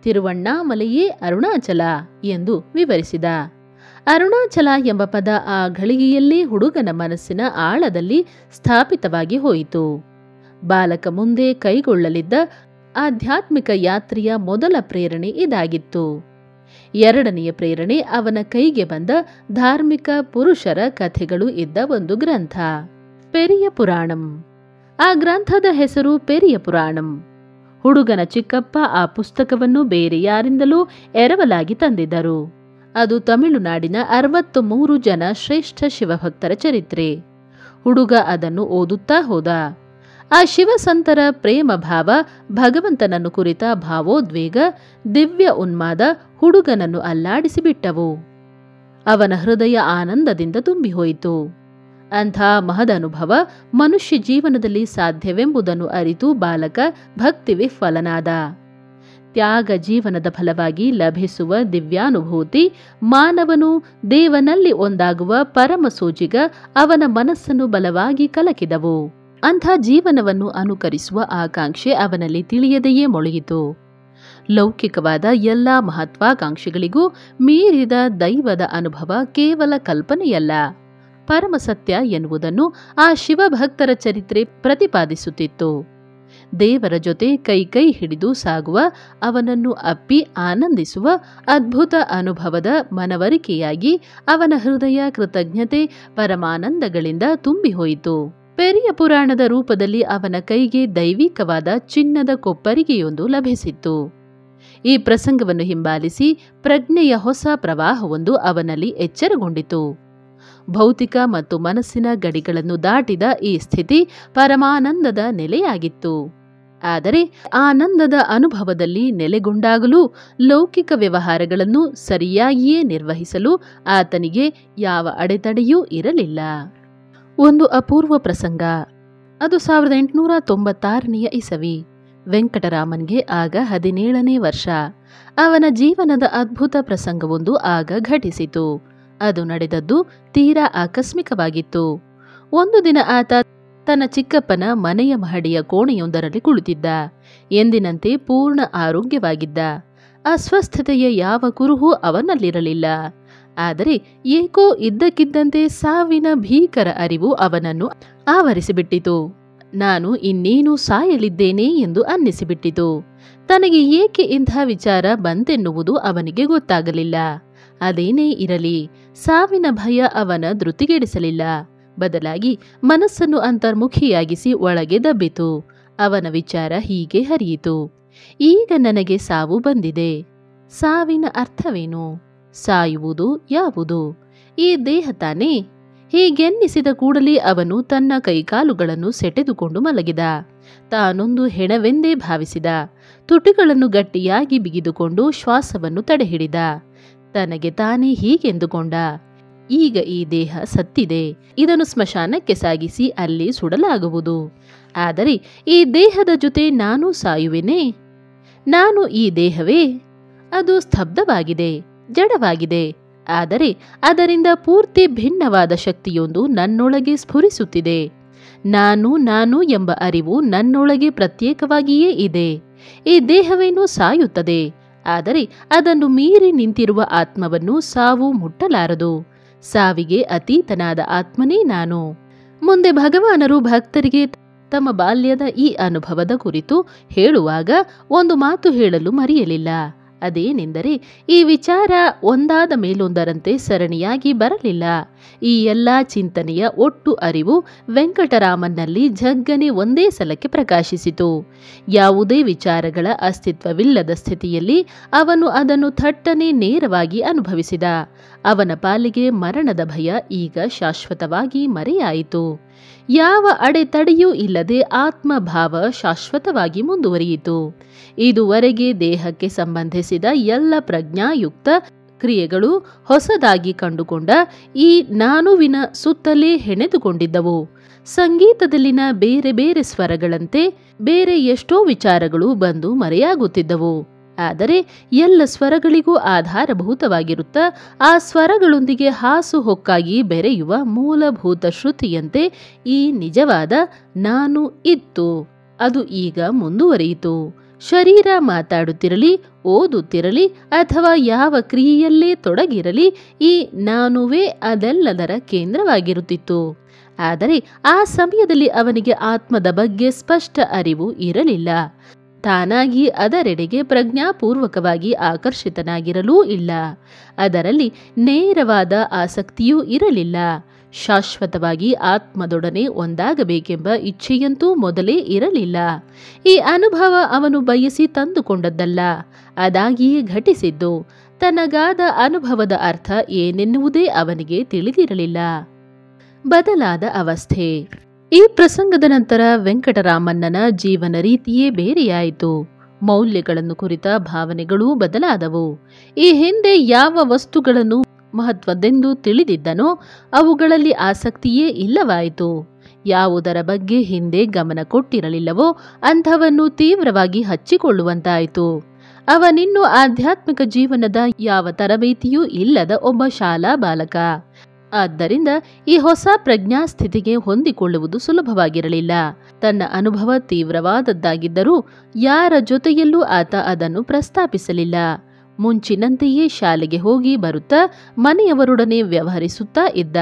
ತಿರುವಣ್ಣಾಮಲೆಯೇ ಅರುಣಾಚಲ ಎಂದು ವಿವರಿಸಿದ. ಅರುಣಾಚಲ ಎಂಬ ಪದ ಆ ಘಳಿಗೆಯಲ್ಲೇ ಹುಡುಗನ ಮನಸ್ಸಿನ ಆಳದಲ್ಲಿ ಸ್ಥಾಪಿತವಾಗಿ ಹೋಯಿತು. ಬಾಲಕ ಮುಂದೆ ಕೈಗೊಳ್ಳಲಿದ್ದ ಆಧ್ಯಾತ್ಮಿಕ ಯಾತ್ರೆಯ ಮೊದಲ ಪ್ರೇರಣೆ ಇದಾಗಿತ್ತು. ಎರಡನೆಯ ಪ್ರೇರಣೆ ಅವನ ಕೈಗೆ ಬಂದ ಧಾರ್ಮಿಕ ಪುರುಷರ ಕಥೆಗಳು ಇದ್ದ ಒಂದು ಗ್ರಂಥ, ಪೆರಿಯ ಪುರಾಣಂ. ಆ ಗ್ರಂಥದ ಹೆಸರು ಪೆರಿಯ ಪುರಾಣಂ. ಹುಡುಗನ ಚಿಕ್ಕಪ್ಪ ಆ ಪುಸ್ತಕವನ್ನು ಬೇರೆ ಯಾರಿಂದಲೂ ಎರವಲಾಗಿ ತಂದಿದ್ದರು. ಅದು ತಮಿಳುನಾಡಿನ 63 ಜನ ಶ್ರೇಷ್ಠ ಶಿವಭಕ್ತರ ಚರಿತ್ರೆ. ಹುಡುಗ ಅದನ್ನು ಓದುತ್ತಾ ಹೋದ. ಆ ಶಿವಸಂತರ ಪ್ರೇಮ ಭಾವ, ಭಗವಂತನನ್ನು ಕುರಿತ ಭಾವೋದ್ವೇಗ, ದಿವ್ಯ ಉನ್ಮಾದ ಹುಡುಗನನ್ನು ಅಲ್ಲಾಡಿಸಿಬಿಟ್ಟವು. ಅವನ ಹೃದಯ ಆನಂದದಿಂದ ತುಂಬಿಹೋಯಿತು. ಅಂಥ ಮಹದನುಭವ ಮನುಷ್ಯ ಜೀವನದಲ್ಲಿ ಸಾಧ್ಯವೆಂಬುದನ್ನು ಅರಿತು ಬಾಲಕ ಭಕ್ತಿ ವಿಫಲನಾದ. ತ್ಯಾಗ ಜೀವನದ ಫಲವಾಗಿ ಲಭಿಸುವ ದಿವ್ಯಾನುಭೂತಿ, ಮಾನವನು ದೇವನಲ್ಲಿ ಒಂದಾಗುವ ಪರಮ ಸೋಜಿಗ ಅವನ ಮನಸ್ಸನ್ನು ಬಲವಾಗಿ ಕಲಕಿದವು. ಅಂಥ ಜೀವನವನ್ನು ಅನುಕರಿಸುವ ಆಕಾಂಕ್ಷೆ ಅವನಲ್ಲಿ ತಿಳಿಯದೆಯೇ ಮೊಳೆಯಿತು. ಲೌಕಿಕವಾದ ಎಲ್ಲ ಮಹತ್ವಾಕಾಂಕ್ಷೆಗಳಿಗೂ ಮೀರಿದ ದೈವದ ಅನುಭವ ಕೇವಲ ಕಲ್ಪನೆಯಲ್ಲ, ಪರಮಸತ್ಯ ಎನ್ನುವುದನ್ನು ಆ ಶಿವಭಕ್ತರ ಚರಿತ್ರೆ ಪ್ರತಿಪಾದಿಸುತ್ತಿತ್ತು. ದೇವರ ಜೊತೆ ಕೈ ಹಿಡಿದು ಸಾಗುವ, ಅವನನ್ನು ಅಪ್ಪಿ ಆನಂದಿಸುವ ಅದ್ಭುತ ಅನುಭವದ ಮನವರಿಕೆಯಾಗಿ ಅವನ ಹೃದಯ ಕೃತಜ್ಞತೆ ಪರಮಾನಂದಗಳಿಂದ ತುಂಬಿಹೋಯಿತು. ಪೆರಿಯ ಪುರಾಣದ ರೂಪದಲ್ಲಿ ಅವನ ಕೈಗೆ ದೈವಿಕವಾದ ಚಿನ್ನದ ಕೊಪ್ಪರಿಗೆಯೊಂದು ಲಭಿಸಿತ್ತು. ಈ ಪ್ರಸಂಗವನ್ನು ಹಿಂಬಾಲಿಸಿ ಪ್ರಜ್ಞೆಯ ಹೊಸ ಪ್ರವಾಹವೊಂದು ಅವನಲ್ಲಿ ಎಚ್ಚರಗೊಂಡಿತು. ಭೌತಿಕ ಮತ್ತು ಮನಸ್ಸಿನ ಗಡಿಗಳನ್ನು ದಾಟಿದ ಈ ಸ್ಥಿತಿ ಪರಮಾನಂದದ ನೆಲೆಯಾಗಿತ್ತು. ಆದರೆ ಆನಂದದ ಅನುಭವದಲ್ಲಿ ನೆಲೆಗೊಂಡಾಗಲೂ ಲೌಕಿಕ ವ್ಯವಹಾರಗಳನ್ನು ಸರಿಯಾಗಿಯೇ ನಿರ್ವಹಿಸಲು ಆತನಿಗೆ ಯಾವ ಅಡೆತಡೆಯೂ ಇರಲಿಲ್ಲ. ಒಂದು ಅಪೂರ್ವ ಪ್ರಸಂಗ. ಅದು 1896ನೇ ಇಸವಿ. ವೆಂಕಟರಾಮನ್ಗೆ ಆಗ 17ನೇ ವರ್ಷ. ಅವನ ಜೀವನದ ಅದ್ಭುತ ಪ್ರಸಂಗವೊಂದು ಆಗ ಘಟಿಸಿತು. ಅದು ನಡೆದದ್ದು ತೀರಾ ಆಕಸ್ಮಿಕವಾಗಿತ್ತು. ಒಂದು ದಿನ ಆತ ತನ್ನ ಚಿಕ್ಕಪ್ಪನ ಮನೆಯ ಮಹಡಿಯ ಕೋಣೆಯೊಂದರಲ್ಲಿ ಕುಳಿತಿದ್ದ. ಎಂದಿನಂತೆ ಪೂರ್ಣ ಆರೋಗ್ಯವಾಗಿದ್ದ. ಅಸ್ವಸ್ಥತೆಯ ಯಾವ ಕುರುಹೂ ಅವನಲ್ಲಿರಲಿಲ್ಲ. ಆದರೆ ಏಕೋ ಇದ್ದಕ್ಕಿದ್ದಂತೆ ಸಾವಿನ ಭೀಕರ ಅರಿವು ಅವನನ್ನು ಆವರಿಸಿಬಿಟ್ಟಿತು. ನಾನು ಇನ್ನೇನು ಸಾಯಲಿದ್ದೇನೆ ಎಂದು ಅನ್ನಿಸಿಬಿಟ್ಟಿತು. ತನಗೆ ಏಕೆ ಇಂಥ ವಿಚಾರ ಬಂತೆನ್ನುವುದು ಅವನಿಗೆ ಗೊತ್ತಾಗಲಿಲ್ಲ. ಅದೇನೇ ಇರಲಿ, ಸಾವಿನ ಭಯ ಅವನ ಧೃತಿಗೆಡಿಸಲಿಲ್ಲ. ಬದಲಾಗಿ ಮನಸ್ಸನ್ನು ಅಂತರ್ಮುಖಿಯಾಗಿಸಿ ಒಳಗೆ ದಬ್ಬಿತು. ಅವನ ವಿಚಾರ ಹೀಗೆ ಹರಿಯಿತು: ಈಗ ನನಗೆ ಸಾವು ಬಂದಿದೆ. ಸಾವಿನ ಅರ್ಥವೇನು? ಸಾಯುವುದು ಯಾವುದು? ಈ ದೇಹ ತಾನೇ? ಹೀಗೆನ್ನಿಸಿದ ಕೂಡಲೇ ಅವನು ತನ್ನ ಕೈಕಾಲುಗಳನ್ನು ಸೆಟೆದುಕೊಂಡು ಮಲಗಿದ. ತಾನೊಂದು ಹೆಣವೆಂದೇ ಭಾವಿಸಿದ. ತುಟಿಗಳನ್ನು ಗಟ್ಟಿಯಾಗಿ ಬಿಗಿದುಕೊಂಡು ಶ್ವಾಸವನ್ನು ತಡೆಹಿಡಿದ. ತನಗೆ ತಾನೇ ಹೀಗೆಂದುಕೊಂಡ: ಈಗ ಈ ದೇಹ ಸತ್ತಿದೆ. ಇದನ್ನು ಸ್ಮಶಾನಕ್ಕೆ ಸಾಗಿಸಿ ಅಲ್ಲಿ ಸುಡಲಾಗುವುದು. ಆದರೆ ಈ ದೇಹದ ಜೊತೆ ನಾನು ಸಾಯುವೆನೇ? ನಾನು ಈ ದೇಹವೇ? ಅದು ಸ್ತಬ್ಧವಾಗಿದೆ, ಜಡವಾಗಿದೆ. ಆದರೆ ಅದರಿಂದ ಪೂರ್ತಿ ಭಿನ್ನವಾದ ಶಕ್ತಿಯೊಂದು ನನ್ನೊಳಗೆ ಸ್ಫುರಿಸುತ್ತಿದೆ. ನಾನು ಎಂಬ ಅರಿವು ನನ್ನೊಳಗೆ ಪ್ರತ್ಯೇಕವಾಗಿಯೇ ಇದೆ. ಈ ದೇಹವೇನೋ ಸಾಯುತ್ತದೆ, ಆದರೆ ಅದನ್ನು ಮೀರಿ ನಿಂತಿರುವ ಆತ್ಮವನ್ನು ಸಾವು ಮುಟ್ಟಲಾರದು. ಸಾವಿಗೆ ಅತೀತನಾದ ಆತ್ಮನೇ ನಾನು. ಮುಂದೆ ಭಗವಾನರು ಭಕ್ತರಿಗೆ ತಮ್ಮ ಬಾಲ್ಯದ ಈ ಅನುಭವದ ಕುರಿತು ಹೇಳುವಾಗ ಒಂದು ಮಾತು ಹೇಳಲು ಮರೆಯಲಿಲ್ಲ. ಅದೇನೆಂದರೆ, ಈ ವಿಚಾರ ಒಂದಾದ ಮೇಲೊಂದರಂತೆ ಸರಣಿಯಾಗಿ ಬರಲಿಲ್ಲ. ಈ ಎಲ್ಲ ಚಿಂತನೆಯ ಒಟ್ಟು ಅರಿವು ವೆಂಕಟರಾಮನ್ನಲ್ಲಿ ಜಗ್ಗನೆ ಒಂದೇ ಸಲಕ್ಕೆ ಪ್ರಕಾಶಿಸಿತು. ಯಾವುದೇ ವಿಚಾರಗಳ ಅಸ್ತಿತ್ವವಿಲ್ಲದ ಸ್ಥಿತಿಯಲ್ಲಿ ಅವನು ಅದನ್ನು ಥಟ್ಟನೆ ನೇರವಾಗಿ ಅನುಭವಿಸಿದ. ಅವನ ಪಾಲಿಗೆ ಮರಣದ ಭಯ ಈಗ ಶಾಶ್ವತವಾಗಿ ಮರೆಯಾಯಿತು. ಯಾವ ಅಡೆತಡೆಯೂ ಇಲ್ಲದೆ ಆತ್ಮಭಾವ ಶಾಶ್ವತವಾಗಿ ಮುಂದುವರಿಯಿತು. ಇದುವರೆಗೆ ದೇಹಕ್ಕೆ ಸಂಬಂಧಿಸಿದ ಎಲ್ಲ ಪ್ರಜ್ಞಾಯುಕ್ತ ಕ್ರಿಯೆಗಳು ಹೊಸದಾಗಿ ಕಂಡುಕೊಂಡ ಈ ನಾನುವಿನ ಸುತ್ತಲೇ ಹೆಣೆದುಕೊಂಡಿದ್ದವು. ಸಂಗೀತದಲ್ಲಿನ ಬೇರೆ ಬೇರೆ ಸ್ವರಗಳಂತೆ ಬೇರೆ ಎಷ್ಟೋ ವಿಚಾರಗಳು ಬಂದು ಮರೆಯಾಗುತ್ತಿದ್ದವು. ಆದರೆ ಎಲ್ಲ ಸ್ವರಗಳಿಗೂ ಆಧಾರಭೂತವಾಗಿರುತ್ತ ಆ ಸ್ವರಗಳೊಂದಿಗೆ ಹಾಸು ಹೊಕ್ಕಾಗಿ ಬೆರೆಯುವ ಮೂಲಭೂತ ಶ್ರುತಿಯಂತೆ ಈ ನಿಜವಾದ ನಾನು ಇತ್ತು. ಅದು ಈಗ ಮುಂದುವರಿಯಿತು. ಶರೀರ ಮಾತಾಡುತ್ತಿರಲಿ, ಓದುತ್ತಿರಲಿ ಅಥವಾ ಯಾವ ಕ್ರಿಯೆಯಲ್ಲೇ ತೊಡಗಿರಲಿ, ಈ ನಾನುವೇ ಅದೆಲ್ಲದರ ಕೇಂದ್ರವಾಗಿರುತ್ತಿತ್ತು. ಆದರೆ ಆ ಸಮಯದಲ್ಲಿ ಅವನಿಗೆ ಆತ್ಮದ ಬಗ್ಗೆ ಸ್ಪಷ್ಟ ಅರಿವು ಇರಲಿಲ್ಲ. ತಾನಾಗಿ ಅದರೆಡೆಗೆ ಪ್ರಜ್ಞಾಪೂರ್ವಕವಾಗಿ ಆಕರ್ಷಿತನಾಗಿರಲೂ ಇಲ್ಲ. ಅದರಲ್ಲಿ ನೇರವಾದ ಆಸಕ್ತಿಯೂ ಇರಲಿಲ್ಲ. ಶಾಶ್ವತವಾಗಿ ಆತ್ಮದೊಡನೆ ಒಂದಾಗಬೇಕೆಂಬ ಇಚ್ಛೆಯಂತೂ ಮೊದಲೇ ಇರಲಿಲ್ಲ. ಈ ಅನುಭವ ಅವನು ಬಯಸಿ ತಂದುಕೊಂಡದ್ದಲ್ಲ, ಅದಾಗಿಯೇ ಘಟಿಸಿದ್ದು. ತನಗಾದ ಅನುಭವದ ಅರ್ಥ ಏನೆನ್ನುವುದೇ ಅವನಿಗೆ ತಿಳಿದಿರಲಿಲ್ಲ. ಬದಲಾದ ಅವಸ್ಥೆ. ಈ ಪ್ರಸಂಗದ ನಂತರ ವೆಂಕಟರಾಮಣ್ಣನ ಜೀವನ ರೀತಿಯೇ ಬೇರೆಯಾಯಿತು. ಮೌಲ್ಯಗಳನ್ನು ಕುರಿತ ಭಾವನೆಗಳೂ ಬದಲಾದವು. ಈ ಹಿಂದೆ ಯಾವ ವಸ್ತುಗಳನ್ನು ಮಹತ್ವದೆಂದು ತಿಳಿದಿದ್ದನೋ ಅವುಗಳಲ್ಲಿ ಆಸಕ್ತಿಯೇ ಇಲ್ಲವಾಯಿತು. ಯಾವುದರ ಬಗ್ಗೆ ಹಿಂದೆ ಗಮನ ಕೊಟ್ಟಿರಲಿಲ್ಲವೋ ಅಂಥವನ್ನು ತೀವ್ರವಾಗಿ ಹಚ್ಚಿಕೊಳ್ಳುವಂತಾಯಿತು. ಅವನಿನ್ನೂ ಆಧ್ಯಾತ್ಮಿಕ ಜೀವನದ ಯಾವ ತರಬೇತಿಯೂ ಇಲ್ಲದ ಒಬ್ಬ ಶಾಲಾ ಬಾಲಕ. ಆದ್ದರಿಂದ ಈ ಹೊಸ ಪ್ರಜ್ಞಾಸ್ಥಿತಿಗೆ ಹೊಂದಿಕೊಳ್ಳುವುದು ಸುಲಭವಾಗಿರಲಿಲ್ಲ. ತನ್ನ ಅನುಭವ ತೀವ್ರವಾದದ್ದಾಗಿದ್ದರೂ ಯಾರ ಜೊತೆಯಲ್ಲೂ ಆತ ಅದನ್ನು ಪ್ರಸ್ತಾಪಿಸಲಿಲ್ಲ. ಮುಂಚಿನಂತೆಯೇ ಶಾಲೆಗೆ ಹೋಗಿ ಬರುತ್ತಾ ಮನೆಯವರೊಡನೆ ವ್ಯವಹರಿಸುತ್ತಾ ಇದ್ದ.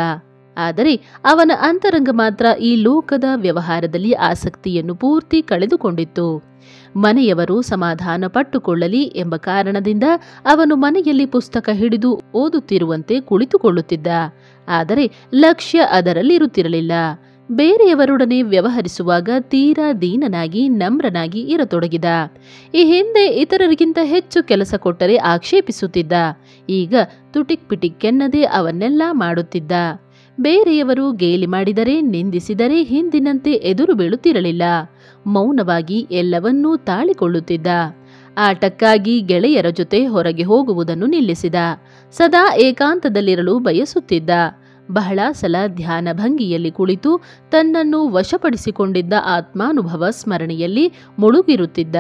ಆದರೆ ಅವನ ಅಂತರಂಗ ಮಾತ್ರ ಈ ಲೋಕದ ವ್ಯವಹಾರದಲ್ಲಿ ಆಸಕ್ತಿಯನ್ನು ಪೂರ್ತಿ ಕಳೆದುಕೊಂಡಿತ್ತು. ಮನೆಯವರು ಸಮಾಧಾನ ಪಟ್ಟುಕೊಳ್ಳಲಿ ಎಂಬ ಕಾರಣದಿಂದ ಅವನು ಮನೆಯಲ್ಲಿ ಪುಸ್ತಕ ಹಿಡಿದು ಓದುತ್ತಿರುವಂತೆ ಕುಳಿತುಕೊಳ್ಳುತ್ತಿದ್ದ. ಆದರೆ ಲಕ್ಷ್ಯ ಅದರಲ್ಲಿರುತ್ತಿರಲಿಲ್ಲ. ಬೇರೆಯವರೊಡನೆ ವ್ಯವಹರಿಸುವಾಗ ತೀರಾ ದೀನನಾಗಿ ನಮ್ರನಾಗಿ ಇರತೊಡಗಿದ. ಈ ಹಿಂದೆ ಇತರರಿಗಿಂತ ಹೆಚ್ಚು ಕೆಲಸ ಕೊಟ್ಟರೆ ಆಕ್ಷೇಪಿಸುತ್ತಿದ್ದ. ಈಗ ತುಟಿಕ್ ಪಿಟಿಕ್ಕೆನ್ನದೇ ಅವನ್ನೆಲ್ಲ ಮಾಡುತ್ತಿದ್ದ. ಬೇರೆಯವರು ಗೇಲಿ ಮಾಡಿದರೆ, ನಿಂದಿಸಿದರೆ ಹಿಂದಿನಂತೆ ಎದುರು ಬೀಳುತ್ತಿರಲಿಲ್ಲ. ಮೌನವಾಗಿ ಎಲ್ಲವನ್ನೂ ತಾಳಿಕೊಳ್ಳುತ್ತಿದ್ದ. ಆಟಕ್ಕಾಗಿ ಗೆಳೆಯರ ಜೊತೆ ಹೊರಗೆ ಹೋಗುವುದನ್ನು ನಿಲ್ಲಿಸಿದ. ಸದಾ ಏಕಾಂತದಲ್ಲಿರಲು ಬಯಸುತ್ತಿದ್ದ. ಬಹಳ ಸಲ ಧ್ಯಾನ ಭಂಗಿಯಲ್ಲಿ ಕುಳಿತು ತನ್ನನ್ನು ವಶಪಡಿಸಿಕೊಂಡಿದ್ದ ಆತ್ಮಾನುಭವ ಸ್ಮರಣೆಯಲ್ಲಿ ಮುಳುಗಿರುತ್ತಿದ್ದ.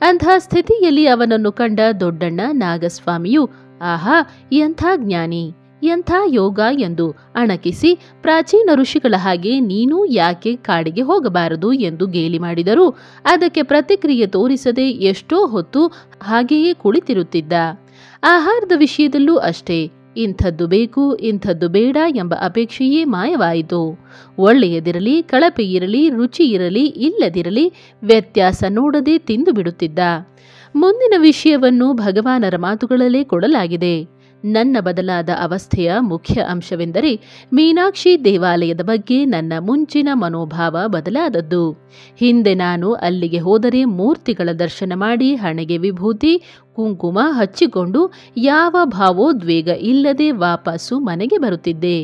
ಅಂಥ ಸ್ಥಿತಿಯಲ್ಲಿ ಅವನನ್ನು ಕಂಡ ದೊಡ್ಡಣ್ಣ ನಾಗಸ್ವಾಮಿಯು, ಆಹಾ, ಎಂಥ ಜ್ಞಾನಿ, ಎಂಥ ಯೋಗ ಎಂದು ಅಣಕಿಸಿ, ಪ್ರಾಚೀನ ಋಷಿಗಳ ಹಾಗೆ ನೀನು ಯಾಕೆ ಕಾಡಿಗೆ ಹೋಗಬಾರದು ಎಂದು ಗೇಲಿ ಮಾಡಿದರೂ ಅದಕ್ಕೆ ಪ್ರತಿಕ್ರಿಯೆ ತೋರಿಸದೆ ಎಷ್ಟೋ ಹೊತ್ತು ಹಾಗೆಯೇ ಕುಳಿತಿರುತ್ತಿದ್ದ. ಆಹಾರದ ವಿಷಯದಲ್ಲೂ ಅಷ್ಟೇ. ಇಂಥದ್ದು ಬೇಕು, ಇಂಥದ್ದು ಬೇಡ ಎಂಬ ಅಪೇಕ್ಷೆಯೇ ಮಾಯವಾಯಿತು. ಒಳ್ಳೆಯದಿರಲಿ, ಕಳಪೆ ಇರಲಿ, ರುಚಿ ಇರಲಿ, ಇಲ್ಲದಿರಲಿ, ವ್ಯತ್ಯಾಸ ನೋಡದೆ ತಿಂದು ಬಿಡುತ್ತಿದ್ದ. ಮುಂದಿನ ವಿಷಯವನ್ನು ಭಗವಾನರ ಮಾತುಗಳಲ್ಲೇ ಕೊಡಲಾಗಿದೆ. ನನ್ನ ಬದಲಾದ ಅವಸ್ಥೆಯ ಮುಖ್ಯ ಅಂಶವೆಂದರೆ ಮೀನಾಕ್ಷಿ ದೇವಾಲಯದ ಬಗ್ಗೆ ನನ್ನ ಮುಂಚಿನ ಮನೋಭಾವ ಬದಲಾದದ್ದು. ಹಿಂದೆ ನಾನು ಅಲ್ಲಿಗೆ ಹೋದರೆ ಮೂರ್ತಿಗಳ ದರ್ಶನ ಮಾಡಿ ಹಣೆಗೆ ವಿಭೂತಿ ಕುಂಕುಮ ಹಚ್ಚಿಕೊಂಡು ಯಾವ ಭಾವೋದ್ವೇಗ ಇಲ್ಲದೆ ವಾಪಸ್ಸು ಮನೆಗೆ ಬರುತ್ತಿದ್ದೆ.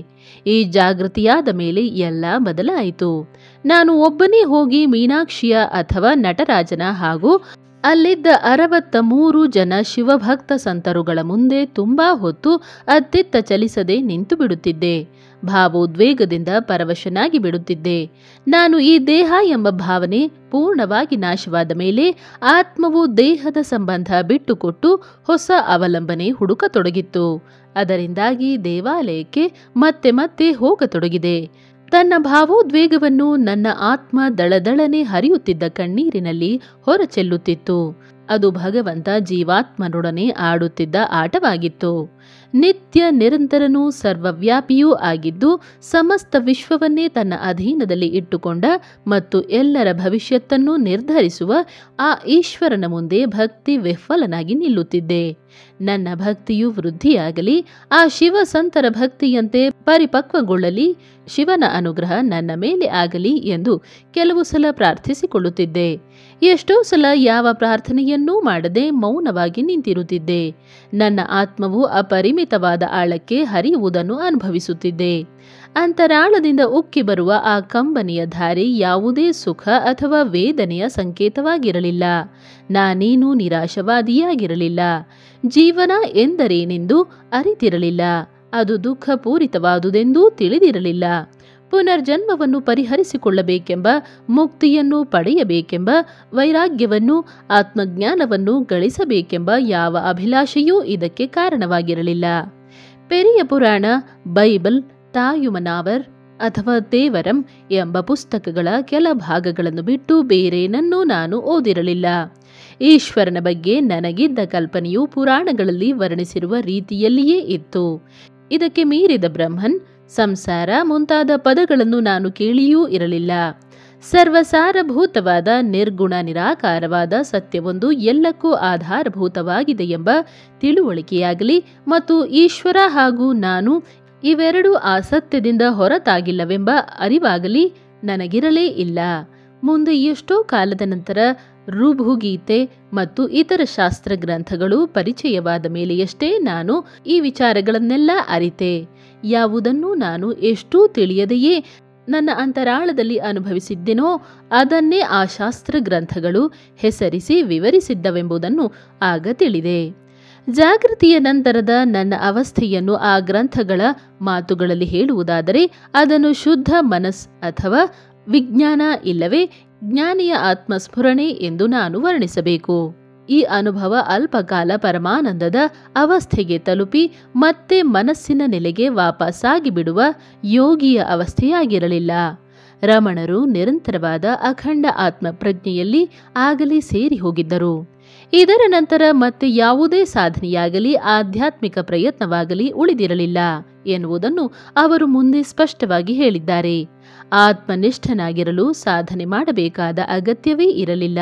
ಈ ಜಾಗೃತಿಯಾದ ಮೇಲೆ ಎಲ್ಲ ಬದಲಾಯಿತು. ನಾನು ಒಬ್ಬನೇ ಹೋಗಿ ಮೀನಾಕ್ಷಿಯ ಅಥವಾ ನಟರಾಜನ ಹಾಗೂ ಅಲ್ಲಿದ್ದ 63 ಜನ ಶಿವಭಕ್ತ ಸಂತರುಗಳ ಮುಂದೆ ತುಂಬಾ ಹೊತ್ತು ಅತ್ತಿತ್ತ ಚಲಿಸದೆ ನಿಂತು ಬಿಡುತ್ತಿದ್ದೆ. ಭಾವೋದ್ವೇಗದಿಂದ ಪರವಶನಾಗಿ ಬಿಡುತ್ತಿದ್ದೆ. ನಾನು ಈ ದೇಹ ಎಂಬ ಭಾವನೆ ಪೂರ್ಣವಾಗಿ ನಾಶವಾದ ಮೇಲೆ ಆತ್ಮವು ದೇಹದ ಸಂಬಂಧ ಬಿಟ್ಟುಕೊಟ್ಟು ಹೊಸ ಅವಲಂಬನೆ ಹುಡುಕತೊಡಗಿತ್ತು. ಅದರಿಂದಾಗಿ ದೇವಾಲಯಕ್ಕೆ ಮತ್ತೆ ಮತ್ತೆ ಹೋಗತೊಡಗಿದೆ. ತನ್ನ ಭಾವೋದ್ವೇಗವನ್ನು ನನ್ನ ಆತ್ಮ ದಳದಳನೆ ಹರಿಯುತ್ತಿದ್ದ ಕಣ್ಣೀರಿನಲ್ಲಿ ಹೊರಚೆಲ್ಲುತ್ತಿತ್ತು. ಅದು ಭಗವಂತ ಜೀವಾತ್ಮನೊಡನೆ ಆಡುತ್ತಿದ್ದ ಆಟವಾಗಿತ್ತು. ನಿತ್ಯ ನಿರಂತರನೂ ಸರ್ವವ್ಯಾಪಿಯೂ ಆಗಿದ್ದು ಸಮಸ್ತ ವಿಶ್ವವನ್ನೇ ತನ್ನ ಅಧೀನದಲ್ಲಿ ಇಟ್ಟುಕೊಂಡ ಮತ್ತು ಎಲ್ಲರ ಭವಿಷ್ಯತ್ತನ್ನು ನಿರ್ಧರಿಸುವ ಆ ಈಶ್ವರನ ಮುಂದೆ ಭಕ್ತಿ ವಿಫಲನಾಗಿ ನಿಲ್ಲುತ್ತಿದ್ದೆ. ನನ್ನ ಭಕ್ತಿಯು ವೃದ್ಧಿಯಾಗಲಿ, ಆ ಶಿವ ಸಂತರ ಭಕ್ತಿಯಂತೆ ಪರಿಪಕ್ವಗೊಳ್ಳಲಿ, ಶಿವನ ಅನುಗ್ರಹ ನನ್ನ ಮೇಲೆ ಆಗಲಿ ಎಂದು ಕೆಲವು ಸಲ ಪ್ರಾರ್ಥಿಸಿಕೊಳ್ಳುತ್ತಿದ್ದೆ. ಎಷ್ಟೋ ಸಲ ಯಾವ ಪ್ರಾರ್ಥನೆಯನ್ನೂ ಮಾಡದೆ ಮೌನವಾಗಿ ನಿಂತಿರುತ್ತಿದ್ದೆ. ನನ್ನ ಆತ್ಮವು ಅಪರಿಮಿತವಾದ ಆಳಕ್ಕೆ ಹರಿಯುವುದನ್ನು ಅನುಭವಿಸುತ್ತಿದ್ದೆ. ಅಂತರಾಳದಿಂದ ಉಕ್ಕಿ ಬರುವ ಆ ಕಂಬನಿಯ ಧಾರೆ ಯಾವುದೇ ಸುಖ ಅಥವಾ ವೇದನೆಯ ಸಂಕೇತವಾಗಿರಲಿಲ್ಲ. ನಾನೇನೂ ನಿರಾಶವಾದಿಯಾಗಿರಲಿಲ್ಲ. ಜೀವನ ಎಂದರೇನೆಂದು ಅರಿತಿರಲಿಲ್ಲ. ಅದು ದುಃಖಪೂರಿತವಾದುದೆಂದೂ ತಿಳಿದಿರಲಿಲ್ಲ. ಪುನರ್ಜನ್ಮವನ್ನು ಪರಿಹರಿಸಿಕೊಳ್ಳಬೇಕೆಂಬ, ಮುಕ್ತಿಯನ್ನು ಪಡೆಯಬೇಕೆಂಬ, ವೈರಾಗ್ಯವನ್ನು, ಆತ್ಮಜ್ಞಾನವನ್ನು ಗಳಿಸಬೇಕೆಂಬ ಯಾವ ಅಭಿಲಾಷೆಯೂ ಇದಕ್ಕೆ ಕಾರಣವಾಗಿರಲಿಲ್ಲ. ಪೆರಿಯ ಪುರಾಣ, ಬೈಬಲ್, ತಾಯುಮನಾವರ್ ಅಥವಾ ತೇವರಂ ಎಂಬ ಪುಸ್ತಕಗಳ ಕೆಲ ಭಾಗಗಳನ್ನು ಬಿಟ್ಟು ಬೇರೇನನ್ನೂ ನಾನು ಓದಿರಲಿಲ್ಲ. ಈಶ್ವರನ ಬಗ್ಗೆ ನನಗಿದ್ದ ಕಲ್ಪನೆಯು ಪುರಾಣಗಳಲ್ಲಿ ವರ್ಣಿಸಿರುವ ರೀತಿಯಲ್ಲಿಯೇ ಇತ್ತು. ಇದಕ್ಕೆ ಮೀರಿದ ಬ್ರಹ್ಮನ್, ಸಂಸಾರ ಮುಂತಾದ ಪದಗಳನ್ನು ನಾನು ಕೇಳಿಯೂ ಇರಲಿಲ್ಲ. ಸರ್ವಸಾರಭೂತವಾದ ನಿರ್ಗುಣ ನಿರಾಕಾರವಾದ ಸತ್ಯವೊಂದು ಎಲ್ಲಕ್ಕೂ ಆಧಾರಭೂತವಾಗಿದೆ ಎಂಬ ತಿಳುವಳಿಕೆಯಾಗಲಿ ಮತ್ತು ಈಶ್ವರ ಹಾಗೂ ನಾನು ಇವೆರಡೂ ಆ ಸತ್ಯದಿಂದ ಹೊರತಾಗಿಲ್ಲವೆಂಬ ಅರಿವಾಗಲಿ ನನಗಿರಲೇ ಇಲ್ಲ. ಮುಂದೆ ಎಷ್ಟೋ ಕಾಲದ ನಂತರ ಋಭುಗೀತೆ ಮತ್ತು ಇತರ ಶಾಸ್ತ್ರ ಗ್ರಂಥಗಳು ಪರಿಚಯವಾದ ಮೇಲೆಯಷ್ಟೇ ನಾನು ಈ ವಿಚಾರಗಳನ್ನೆಲ್ಲ ಅರಿತೆ. ಯಾವುದನ್ನು ನಾನು ಎಷ್ಟೂ ತಿಳಿಯದೆಯೇ ನನ್ನ ಅಂತರಾಳದಲ್ಲಿ ಅನುಭವಿಸಿದ್ದೆನೋ ಅದನ್ನೇ ಆ ಶಾಸ್ತ್ರ ಗ್ರಂಥಗಳು ಹೆಸರಿಸಿ ವಿವರಿಸಿದ್ದವೆಂಬುದನ್ನು ಆಗ ತಿಳಿದೆ. ಜಾಗೃತಿಯ ನಂತರದ ನನ್ನ ಅವಸ್ಥೆಯನ್ನು ಆ ಗ್ರಂಥಗಳ ಮಾತುಗಳಲ್ಲಿ ಹೇಳುವುದಾದರೆ ಅದನ್ನು ಶುದ್ಧ ಮನಸ್ ಅಥವಾ ವಿಜ್ಞಾನ ಇಲ್ಲವೇ ಜ್ಞಾನಿಯ ಆತ್ಮಸ್ಫುರಣೆ ಎಂದು ನಾನು ವರ್ಣಿಸಬೇಕು. ಈ ಅನುಭವ ಅಲ್ಪಕಾಲ ಪರಮಾನಂದದ ಅವಸ್ಥೆಗೆ ತಲುಪಿ ಮತ್ತೆ ಮನಸ್ಸಿನ ನೆಲೆಗೆ ವಾಪಸ್ಸಾಗಿ ಬಿಡುವ ಯೋಗಿಯ ಅವಸ್ಥೆಯಾಗಿರಲಿಲ್ಲ. ರಮಣರು ನಿರಂತರವಾದ ಅಖಂಡ ಆತ್ಮ ಪ್ರಜ್ಞೆಯಲ್ಲಿ ಆಗಲೇ ಸೇರಿ ಹೋಗಿದ್ದರು. ಇದರ ನಂತರ ಮತ್ತೆ ಯಾವುದೇ ಸಾಧನೆಯಾಗಲಿ ಆಧ್ಯಾತ್ಮಿಕ ಪ್ರಯತ್ನವಾಗಲಿ ಉಳಿದಿರಲಿಲ್ಲ ಎನ್ನುವುದನ್ನು ಅವರು ಮುಂದೆ ಸ್ಪಷ್ಟವಾಗಿ ಹೇಳಿದ್ದಾರೆ. ಆತ್ಮನಿಷ್ಠನಾಗಿರಲು ಸಾಧನೆ ಮಾಡಬೇಕಾದ ಅಗತ್ಯವೇ ಇರಲಿಲ್ಲ.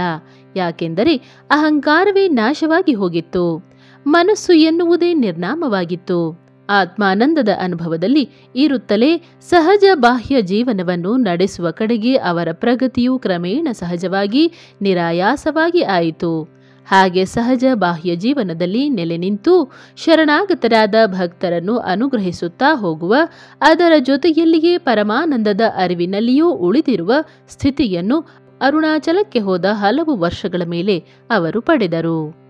ಯಾಕೆಂದರೆ ಅಹಂಕಾರವೇ ನಾಶವಾಗಿ ಹೋಗಿತ್ತು. ಮನಸ್ಸು ಎನ್ನುವುದೇ ನಿರ್ನಾಮವಾಗಿತ್ತು. ಆತ್ಮಾನಂದದ ಅನುಭವದಲ್ಲಿ ಇರುತ್ತಲೇ ಸಹಜ ಬಾಹ್ಯ ಜೀವನವನ್ನು ನಡೆಸುವ ಕಡೆಗೆ ಅವರ ಪ್ರಗತಿಯು ಕ್ರಮೇಣ ಸಹಜವಾಗಿ ನಿರಾಯಾಸವಾಗಿ ಆಯಿತು. ಹಾಗೆ ಸಹಜ ಬಾಹ್ಯ ಜೀವನದಲ್ಲಿ ನೆಲೆ ನಿಂತು ಶರಣಾಗತರಾದ ಭಕ್ತರನ್ನು ಅನುಗ್ರಹಿಸುತ್ತಾ ಹೋಗುವ, ಅದರ ಜೊತೆಯಲ್ಲಿಯೇ ಪರಮಾನಂದದ ಅರಿವಿನಲ್ಲಿಯೂ ಉಳಿದಿರುವ ಸ್ಥಿತಿಯನ್ನು ಅರುಣಾಚಲಕ್ಕೆ ಹೋದ ಹಲವು ವರ್ಷಗಳ ಮೇಲೆ ಅವರು ಪಡೆದರು.